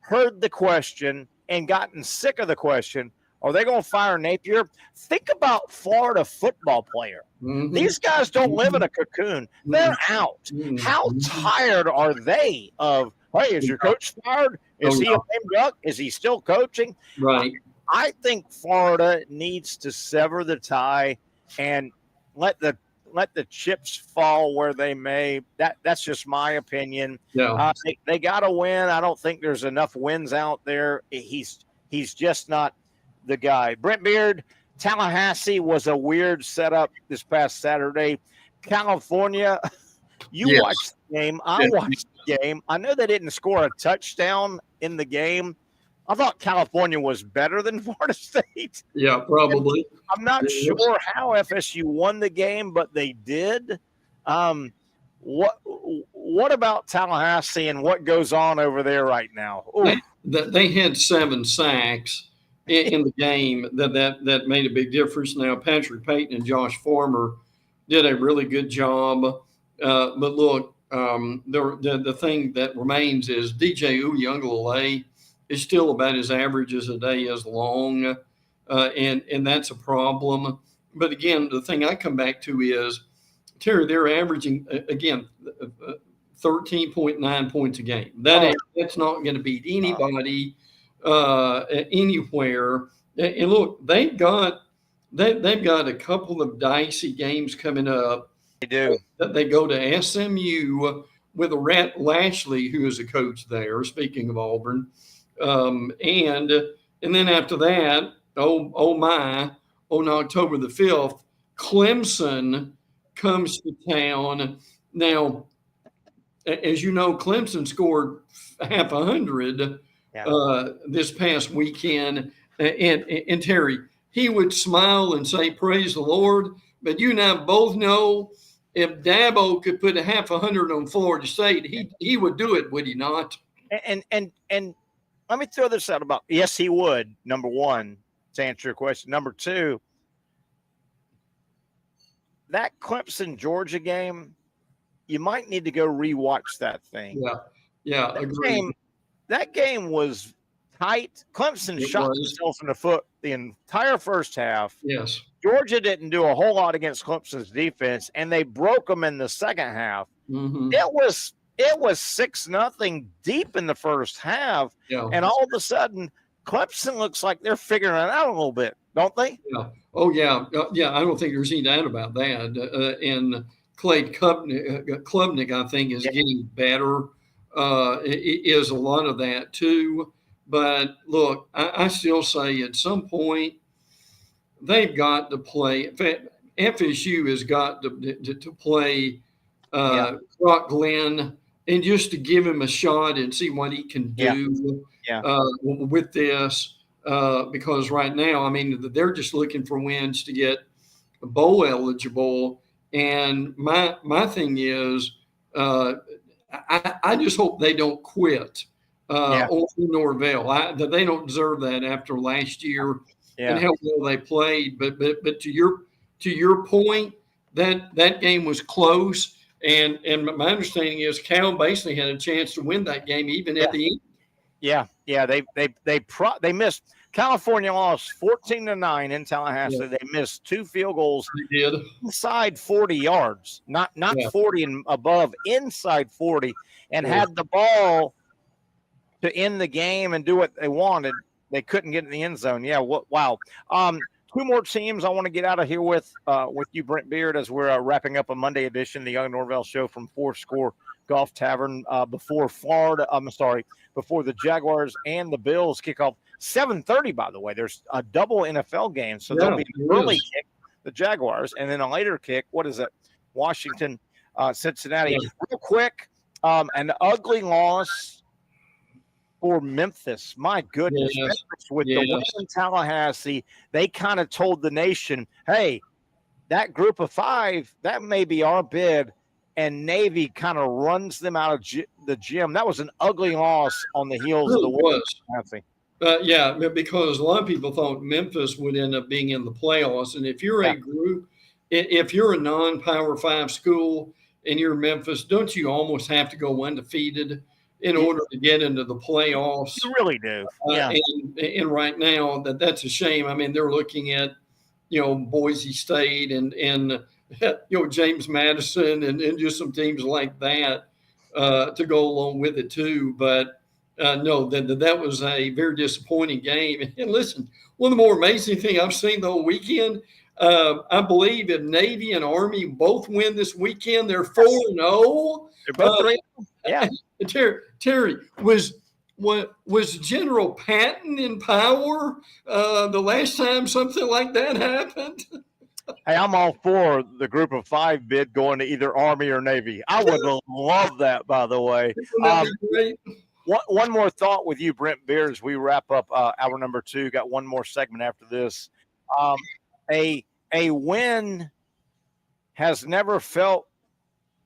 heard the question and gotten sick of the question, are they going to fire Napier? Think about Florida football player. These guys don't live in a cocoon. They're out. How tired are they of, hey, is your coach fired? Is he a lame duck? Is he still coaching? Right. I think Florida needs to sever the tie and let the chips fall where they may. That's just my opinion. Yeah. They got to win. I don't think there's enough wins out there. He's just not the guy. Brent Beard, Tallahassee was a weird setup this past Saturday. California, you watched the game. I watched the game. I know they didn't score a touchdown in the game. I thought California was better than Florida State. Yeah, probably. I'm not sure how FSU won the game, but they did. What about Tallahassee and what goes on over there right now? They had 7 sacks in the game that made a big difference. Now, Patrick Payton and Josh Farmer did a really good job. But look, the thing that remains is DJ Uiagalelei is still about as average as a day is long, and that's a problem. But again, the thing I come back to is, Terry, they're averaging, again, 13.9 points a game. That's not going to beat anybody anywhere. And look, they've got a couple of dicey games coming up. They do. They go to SMU with a Rat Lashley, who is a coach there, speaking of Auburn. And then after that, on October the 5th, Clemson comes to town. Now, as you know, Clemson scored half 100 this past weekend. And Terry, he would smile and say, praise the Lord. But you and I both know if Dabo could put a half 100 on Florida State, he would do it, would he not? And let me throw this out about, yes, he would, number one, to answer your question. Number two, that Clemson-Georgia game, you might need to go rewatch that thing. Yeah, agreed. That game was tight. Clemson shot themselves in the foot the entire first half. Yes. Georgia didn't do a whole lot against Clemson's defense, and they broke them in the second half. Mm-hmm. It was It was 6-0 deep in the first half, and all of a sudden, Clemson looks like they're figuring it out a little bit, don't they? Yeah. Oh, yeah. Yeah, I don't think there's any doubt about that. And Clay Klubnik, I think, is getting better. Is a lot of that, too. But, look, I still say at some point they've got to play. In fact, FSU has got to play Brock Glenn and just to give him a shot and see what he can do with this. Because right now, I mean, they're just looking for wins to get bowl eligible. And my thing is, I just hope they don't quit on Norvelle. That they don't deserve that after last year and how well they played. But to your point, that game was close. And my understanding is Cal basically had a chance to win that game even at the end. Yeah. They missed. California lost 14-9 in Tallahassee. Yeah. They missed 2 field goals inside 40 yards, not 40 and above, inside 40, and had the ball to end the game and do what they wanted. They couldn't get in the end zone. Yeah, wow. 2 more teams I want to get out of here with you, Brent Beard, as we're wrapping up a Monday edition of the Young Norvelle Show from Four Score Golf Tavern before the Jaguars and the Bills kick off. 7:30, by the way. There's a double NFL game, so there'll be an early kick, the Jaguars, and then a later kick. What is it? Washington, Cincinnati. Yeah. Real quick, an ugly loss for Memphis. My goodness. Memphis with the win in Tallahassee, they kind of told the nation, hey, that group of 5, that may be our bid, and Navy kind of runs them out of the gym. That was an ugly loss on the heels of the win. Because a lot of people thought Memphis would end up being in the playoffs. And if you're a group, if you're a non-Power 5 school and you're Memphis, don't you almost have to go undefeated in order to get into the playoffs? You really do. And right now, that's a shame. I mean, they're looking at, Boise State and James Madison and just some teams like that to go along with it too. But no, that was a very disappointing game. And listen, one of the more amazing things I've seen the whole weekend, I believe if Navy and Army both win this weekend, they're 4-0. They're both 3. Yeah. Terry, was General Patton in power the last time something like that happened? Hey, I'm all for the group of 5 bid going to either Army or Navy. I would love that, by the way. Great. One more thought with you, Brent Beard, as we wrap up hour number 2. Got one more segment after this. A win has never felt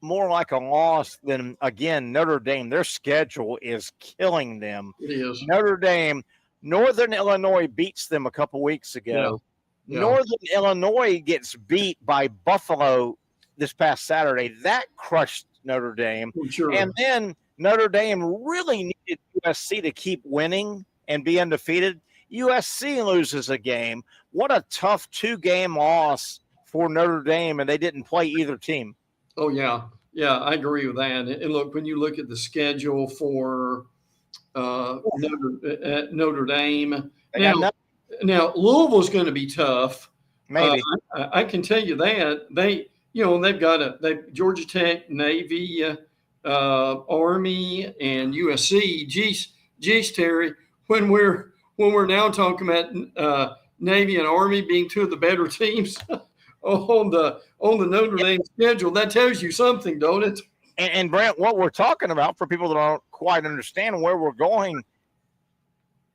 more like a loss than, again, Notre Dame. Their schedule is killing them. It is. Notre Dame, Northern Illinois beats them a couple weeks ago. Yeah. Northern Illinois gets beat by Buffalo this past Saturday. That crushed Notre Dame. Sure. And then Notre Dame really needed USC to keep winning and be undefeated. USC loses a game. What a tough 2-game loss for Notre Dame, and they didn't play either team. Oh, yeah. Yeah, I agree with that. And look, when you look at the schedule for Notre Dame, now Louisville's going to be tough. Maybe. I can tell you that. They've got Georgia Tech, Navy, Army, and USC. Geez, Terry, when we're now talking about Navy and Army being 2 of the better teams on the Notre Dame schedule, that tells you something, don't it? And Brent, what we're talking about, for people that don't quite understand where we're going,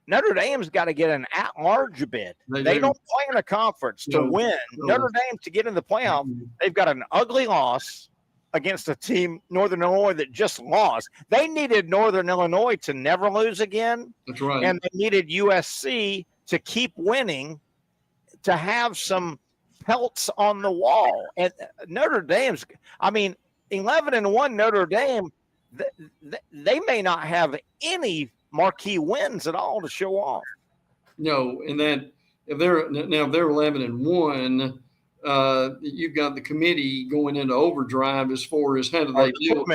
Notre Dame's got to get an at-large bid. They don't play in a conference to win. Notre Dame, to get in the playoff, they've got an ugly loss against a team, Northern Illinois, that just lost. They needed Northern Illinois to never lose again. That's right. And they needed USC to keep winning, to have some pelts on the wall. And Notre Dame's, 11-1 Notre Dame, they may not have any marquee wins at all to show off. No, and that if they're 11-1, you've got the committee going into overdrive as far as how do they deal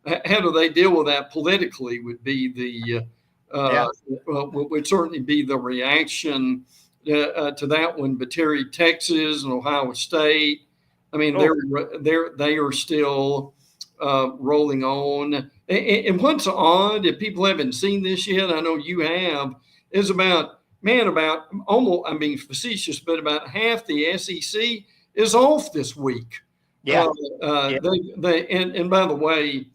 how do they deal with that politically would be the would certainly be the reaction to that one. But Terry, Texas and Ohio State, I mean, they are still rolling on. And what's odd, if people haven't seen this yet, I know you have, is about almost, I'm being facetious, but about half the SEC is off this week. Yeah. And by the way,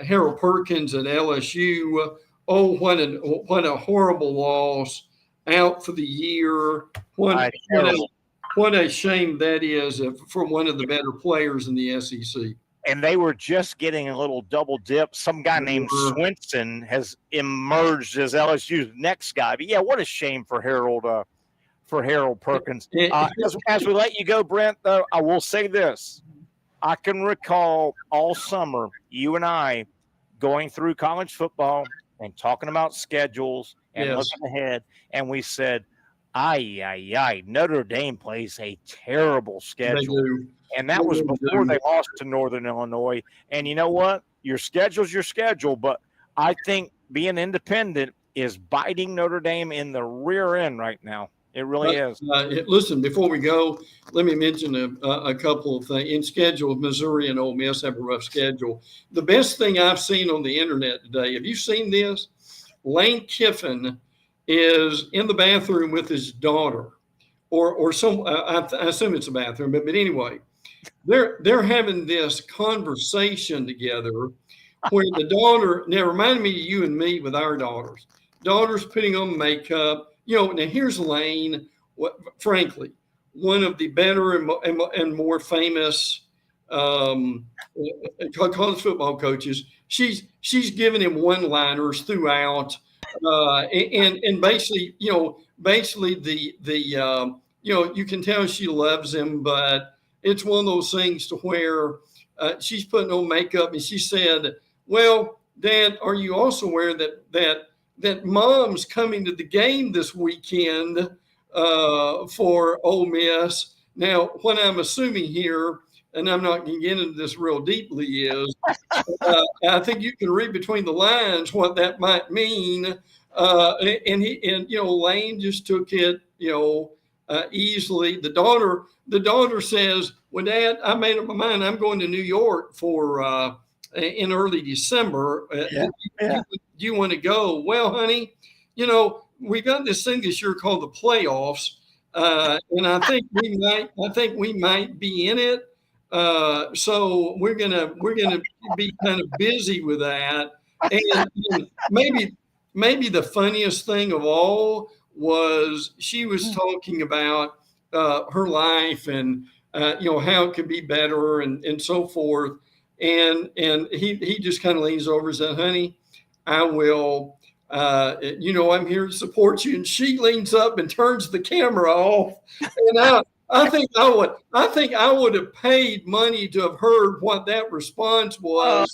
Harold Perkins at LSU, what a horrible loss, out for the year. What a shame that is for one of the better players in the SEC. And they were just getting a little double dip. Some guy named Swinson has emerged as LSU's next guy. But yeah, what a shame for Harold Perkins. As we let you go, Brent, though, I will say this. I can recall all summer you and I going through college football and talking about schedules and looking ahead, and we said, Notre Dame plays a terrible schedule. And that was before they lost to Northern Illinois. And you know what? Your schedule's your schedule, but I think being independent is biting Notre Dame in the rear end right now. It really is. Listen, before we go, let me mention a couple of things. In schedule, Missouri and Ole Miss have a rough schedule. The best thing I've seen on the internet today, have you seen this? Lane Kiffin is in the bathroom with his daughter, or some. I assume it's a bathroom, but anyway, they're having this conversation together where the daughter. Now, remind me of you and me with our daughters. Daughter's putting on makeup. Now here's Lane. Frankly, one of the better and more famous college football coaches. She's giving him one-liners throughout. And basically, you can tell she loves him, but it's one of those things to where she's putting on makeup, and she said, "Well, Dad, are you also aware that Mom's coming to the game this weekend for Ole Miss?" Now, what I'm assuming here, and I'm not going to get into this real deeply, is I think you can read between the lines what that might mean. And Lane just took it, easily. The daughter says, "Well, Dad, I made up my mind. I'm going to New York for in early December. Do you want to go?" "Well, honey, we got this thing this year called the playoffs, and I think we might be in it. So we're gonna be kind of busy with that." And maybe the funniest thing of all was she was talking about her life and how it could be better and so forth. And he just kind of leans over and said, "Honey, I will, I'm here to support you." And she leans up and turns the camera off. And I think I would have paid money to have heard what that response was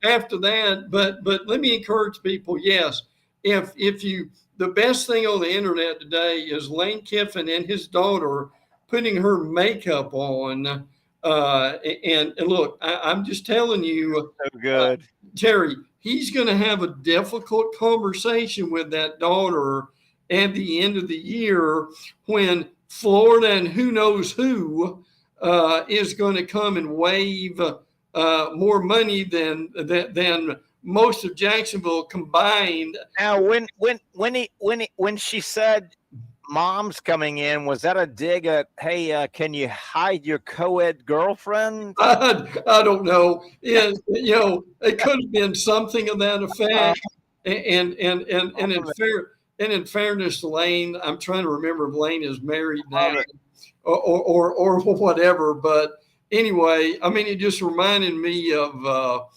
after that. But let me encourage people. Yes, the best thing on the internet today is Lane Kiffin and his daughter putting her makeup on. And look, I'm just telling you, so good, Terry. He's going to have a difficult conversation with that daughter at the end of the year when Florida and who knows who is going to come and wave more money than most of Jacksonville combined. Now, when she said Mom's coming in, was that a dig at, "Hey, can you hide your co-ed girlfriend"? I don't know. It could have been something of that effect. And in fairness to Lane, I'm trying to remember if Lane is married now or whatever. But anyway, I mean, it just reminded me of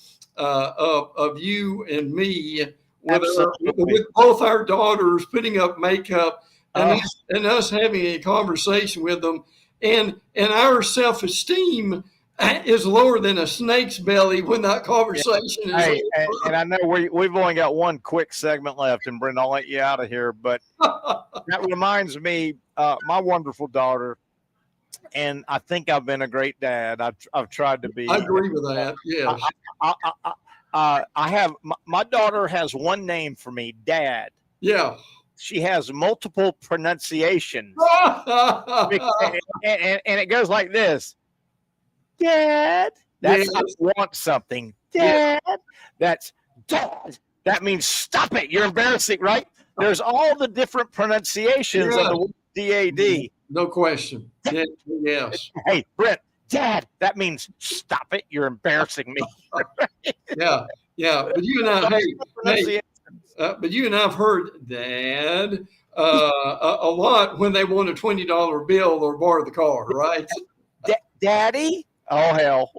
you and me with both our daughters putting up makeup and us having a conversation with them, and our self-esteem is lower than a snake's belly when that conversation is. And I know we've only got one quick segment left, and Brent, I'll let you out of here. But that reminds me, my wonderful daughter and I think I've been a great dad. I've tried to be. I agree with that. Yes. I have my daughter has one name for me, Dad. Yeah. She has multiple pronunciations, and it goes like this: Dad. That's I want something. Dad. That's Dad. That means stop it. You're embarrassing, right? There's all the different pronunciations of the word DAD. No question. Yes. Hey, Brent, Dad, that means stop it. You're embarrassing me. Yeah. But you and I, but you and I have heard Dad a lot when they want a $20 bill or borrow the car, right? Daddy? Oh, hell.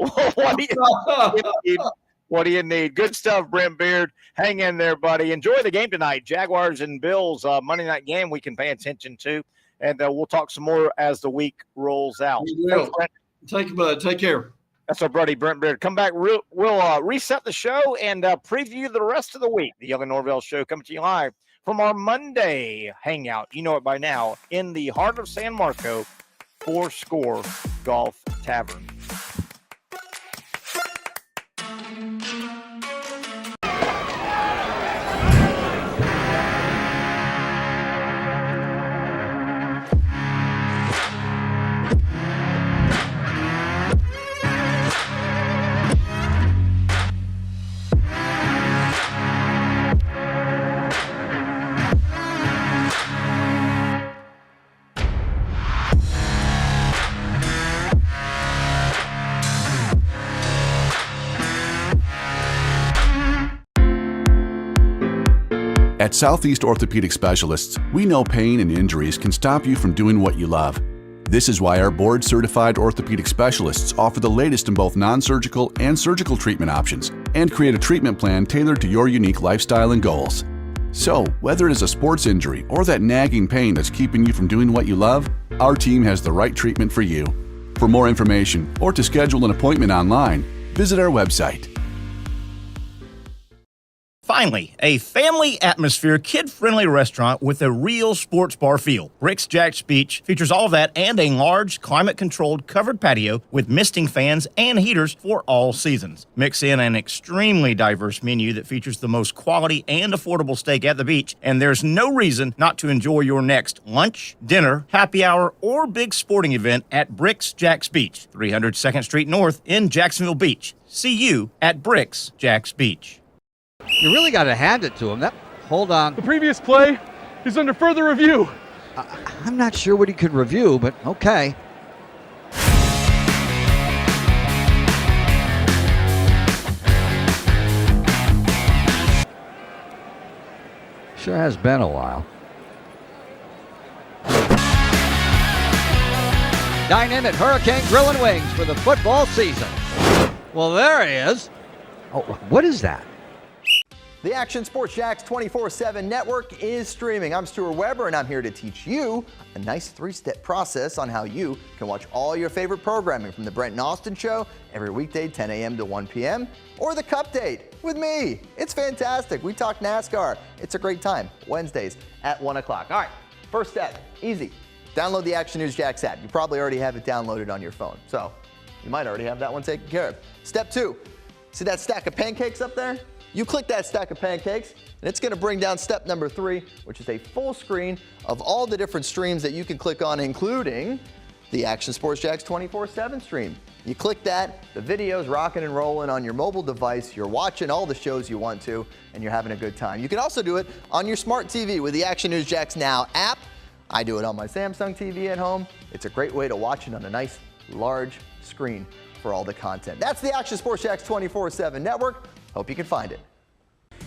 What do you need? Good stuff, Brent Beard. Hang in there, buddy. Enjoy the game tonight. Jaguars and Bills, Monday night game we can pay attention to. And we'll talk some more as the week rolls out. Thanks, Brent. Take care. That's our buddy, Brent Beard. Come back. We'll reset the show and preview the rest of the week. The Young and Norvelle Show coming to you live from our Monday hangout. You know it by now. In the heart of San Marco, 4 Score Golf Tavern. At Southeast Orthopedic Specialists, we know pain and injuries can stop you from doing what you love. This is why our board-certified orthopedic specialists offer the latest in both non-surgical and surgical treatment options and create a treatment plan tailored to your unique lifestyle and goals. So, whether it is a sports injury or that nagging pain that's keeping you from doing what you love, our team has the right treatment for you. For more information or to schedule an appointment online, visit our website. Finally, a family atmosphere, kid-friendly restaurant with a real sports bar feel. Bricks Jack's Beach features all of that and a large, climate-controlled covered patio with misting fans and heaters for all seasons. Mix in an extremely diverse menu that features the most quality and affordable steak at the beach, and there's no reason not to enjoy your next lunch, dinner, happy hour, or big sporting event at Bricks Jack's Beach, 300 2nd Street North in Jacksonville Beach. See you at Bricks Jack's Beach. You really got to hand it to him. Hold on. The previous play is under further review. I'm not sure what he could review, but okay. Sure has been a while. Dine in at Hurricane Grill and Wings for the football season. Well, there he is. Oh, what is that? The Action Sports Jacks 24/7 network is streaming. I'm Stuart Weber, and I'm here to teach you a nice 3-step process on how you can watch all your favorite programming from the Brent and Austin Show every weekday 10 a.m. to 1 p.m. or the Cup Date with me. It's fantastic. We talk NASCAR. It's a great time. Wednesdays at 1 o'clock. All right, first step, easy. Download the Action News Jacks app. You probably already have it downloaded on your phone, so you might already have that one taken care of. Step 2, see that stack of pancakes up there? You click that stack of pancakes, and it's going to bring down step number 3, which is a full screen of all the different streams that you can click on, including the Action Sports Jacks 24/7 stream. You click that, the video's rocking and rolling on your mobile device. You're watching all the shows you want to, and you're having a good time. You can also do it on your smart TV with the Action News Jacks Now app. I do it on my Samsung TV at home. It's a great way to watch it on a nice, large screen for all the content. That's the Action Sports Jacks 24/7 network. Hope you can find it.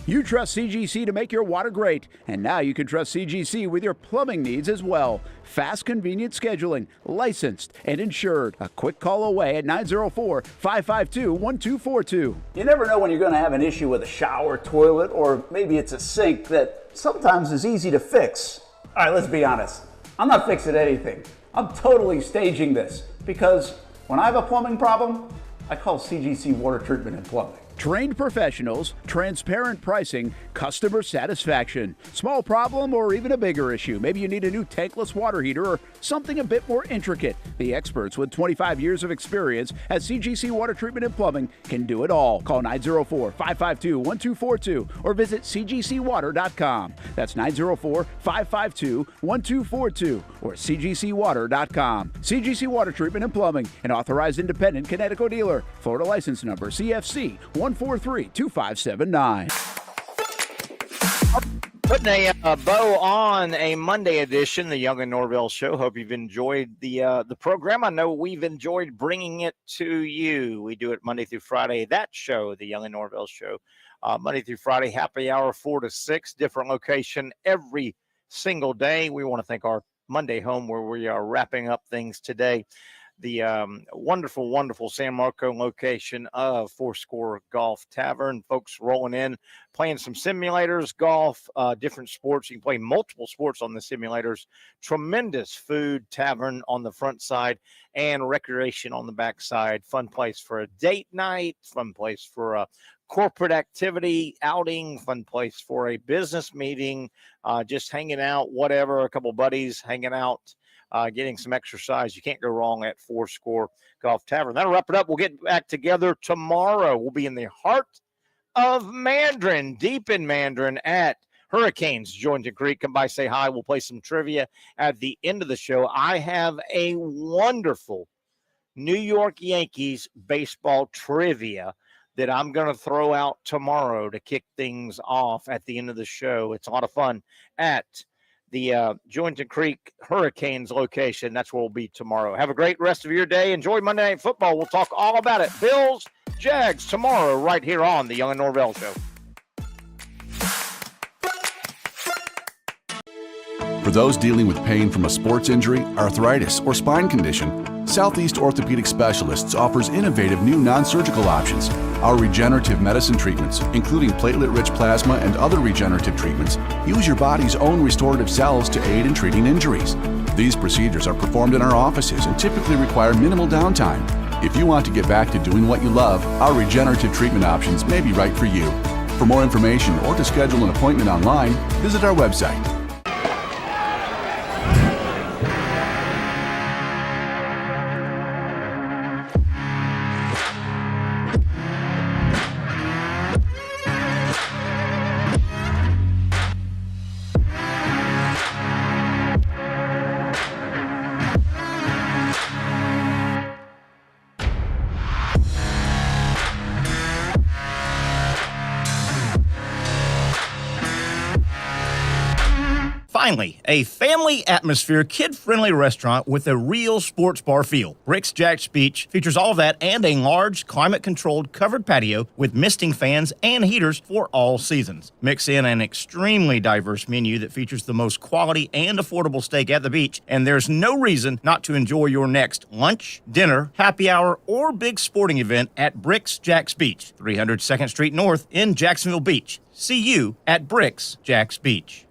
You trust CGC to make your water great, and now you can trust CGC with your plumbing needs as well. Fast, convenient scheduling, licensed and insured. A quick call away at 904-552-1242. You never know when you're going to have an issue with a shower, toilet, or maybe it's a sink that sometimes is easy to fix. All right, let's be honest. I'm not fixing anything. I'm totally staging this because when I have a plumbing problem, I call CGC Water Treatment and Plumbing. Trained professionals, transparent pricing, customer satisfaction. Small problem or even a bigger issue. Maybe you need a new tankless water heater or something a bit more intricate. The experts with 25 years of experience at CGC Water Treatment and Plumbing can do it all. Call 904-552-1242 or visit cgcwater.com. That's 904-552-1242 or cgcwater.com. CGC Water Treatment and Plumbing, an authorized independent Connecticut dealer. Florida license number CFC 1432579. Putting a bow on a Monday edition, the Young and Norvelle Show. Hope you've enjoyed the program. I know we've enjoyed bringing it to you. We do it Monday through Friday. That show, the Young and Norvelle Show, Monday through Friday, happy hour 4 to 6, different location every single day. We want to thank our Monday home where we are wrapping up things today. The wonderful, wonderful San Marco location of Fourscore Golf Tavern. Folks rolling in, playing some simulators, golf, different sports. You can play multiple sports on the simulators. Tremendous food tavern on the front side and recreation on the back side. Fun place for a date night, fun place for a corporate activity, outing, fun place for a business meeting, just hanging out, whatever, a couple buddies hanging out. Getting some exercise. You can't go wrong at Fourscore Golf Tavern. That'll wrap it up. We'll get back together tomorrow. We'll be in the heart of Mandarin, deep in Mandarin at Hurricanes, Jointon Creek. Come by, say hi. We'll play some trivia at the end of the show. I have a wonderful New York Yankees baseball trivia that I'm going to throw out tomorrow to kick things off at the end of the show. It's a lot of fun at the Jointon Creek Hurricanes location. That's where we'll be tomorrow. Have a great rest of your day. Enjoy Monday Night Football. We'll talk all about it. Bills, Jags tomorrow right here on the Young and Norvelle Show. For those dealing with pain from a sports injury, arthritis, or spine condition, Southeast Orthopedic Specialists offers innovative new non-surgical options. Our regenerative medicine treatments, including platelet-rich plasma and other regenerative treatments, use your body's own restorative cells to aid in treating injuries. These procedures are performed in our offices and typically require minimal downtime. If you want to get back to doing what you love, our regenerative treatment options may be right for you. For more information or to schedule an appointment online, visit our website. Finally, a family atmosphere, kid-friendly restaurant with a real sports bar feel. Bricks Jack's Beach features all of that and a large, climate-controlled covered patio with misting fans and heaters for all seasons. Mix in an extremely diverse menu that features the most quality and affordable steak at the beach, and there's no reason not to enjoy your next lunch, dinner, happy hour, or big sporting event at Bricks Jack's Beach, 300 2nd Street North in Jacksonville Beach. See you at Bricks Jack's Beach.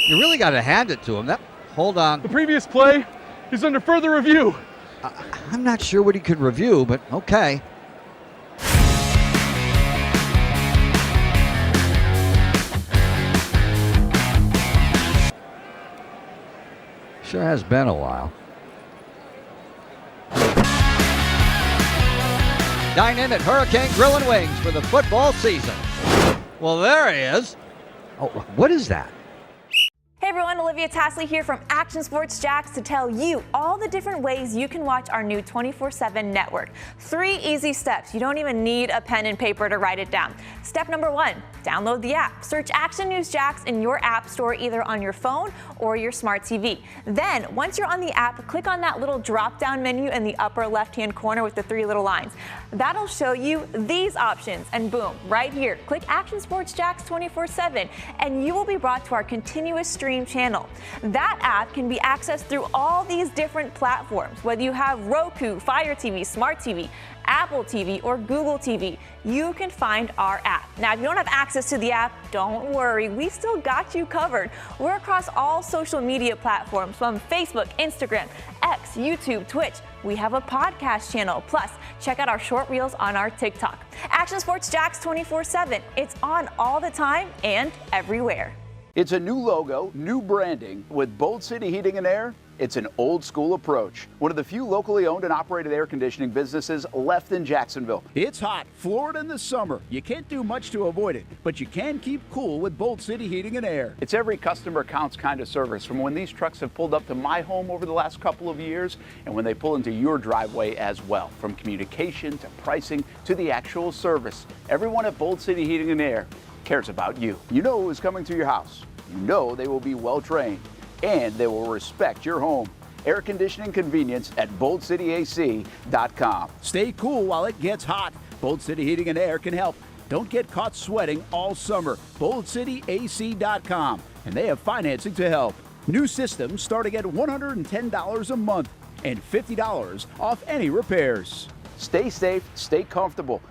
You really got to hand it to him. Hold on. The previous play is under further review. I'm not sure what he could review, but okay. Sure has been a while. Dine in at Hurricane Grill and Wings for the football season. Well, there he is. Oh, what is that? Hey everyone, Olivia Tasley here from Action Sports Jacks to tell you all the different ways you can watch our new 24/7 network. 3 easy steps. You don't even need a pen and paper to write it down. Step number 1, download the app. Search Action News Jacks in your app store either on your phone or your smart TV. Then, once you're on the app, click on that little drop-down menu in the upper left-hand corner with the 3 little lines. That'll show you these options, and boom, right here, click Action Sports Jacks 24/7, and you will be brought to our continuous stream stream channel. That app can be accessed through all these different platforms, whether you have Roku, Fire TV, Smart TV, Apple TV, or Google TV. You can find our app. Now, if you don't have access to the app, don't worry, we still got you covered. We're across all social media platforms from Facebook, Instagram, X, YouTube, Twitch. We have a podcast channel. Plus, check out our short reels on our TikTok. Action Sports Jax 24/7. It's on all the time and everywhere. It's a new logo, new branding. With Bold City Heating and Air, it's an old school approach. One of the few locally owned and operated air conditioning businesses left in Jacksonville. It's hot, Florida in the summer. You can't do much to avoid it, but you can keep cool with Bold City Heating and Air. It's every customer counts kind of service, from when these trucks have pulled up to my home over the last couple of years and when they pull into your driveway as well. From communication to pricing to the actual service, everyone at Bold City Heating and Air cares about you. You know who's coming to your house. You know they will be well trained, and they will respect your home. Air conditioning convenience at boldcityac.com. Stay cool while it gets hot. Bold City Heating and Air can help. Don't get caught sweating all summer. boldcityac.com, and they have financing to help. New systems starting at $110 a month and $50 off any repairs. Stay safe, stay comfortable.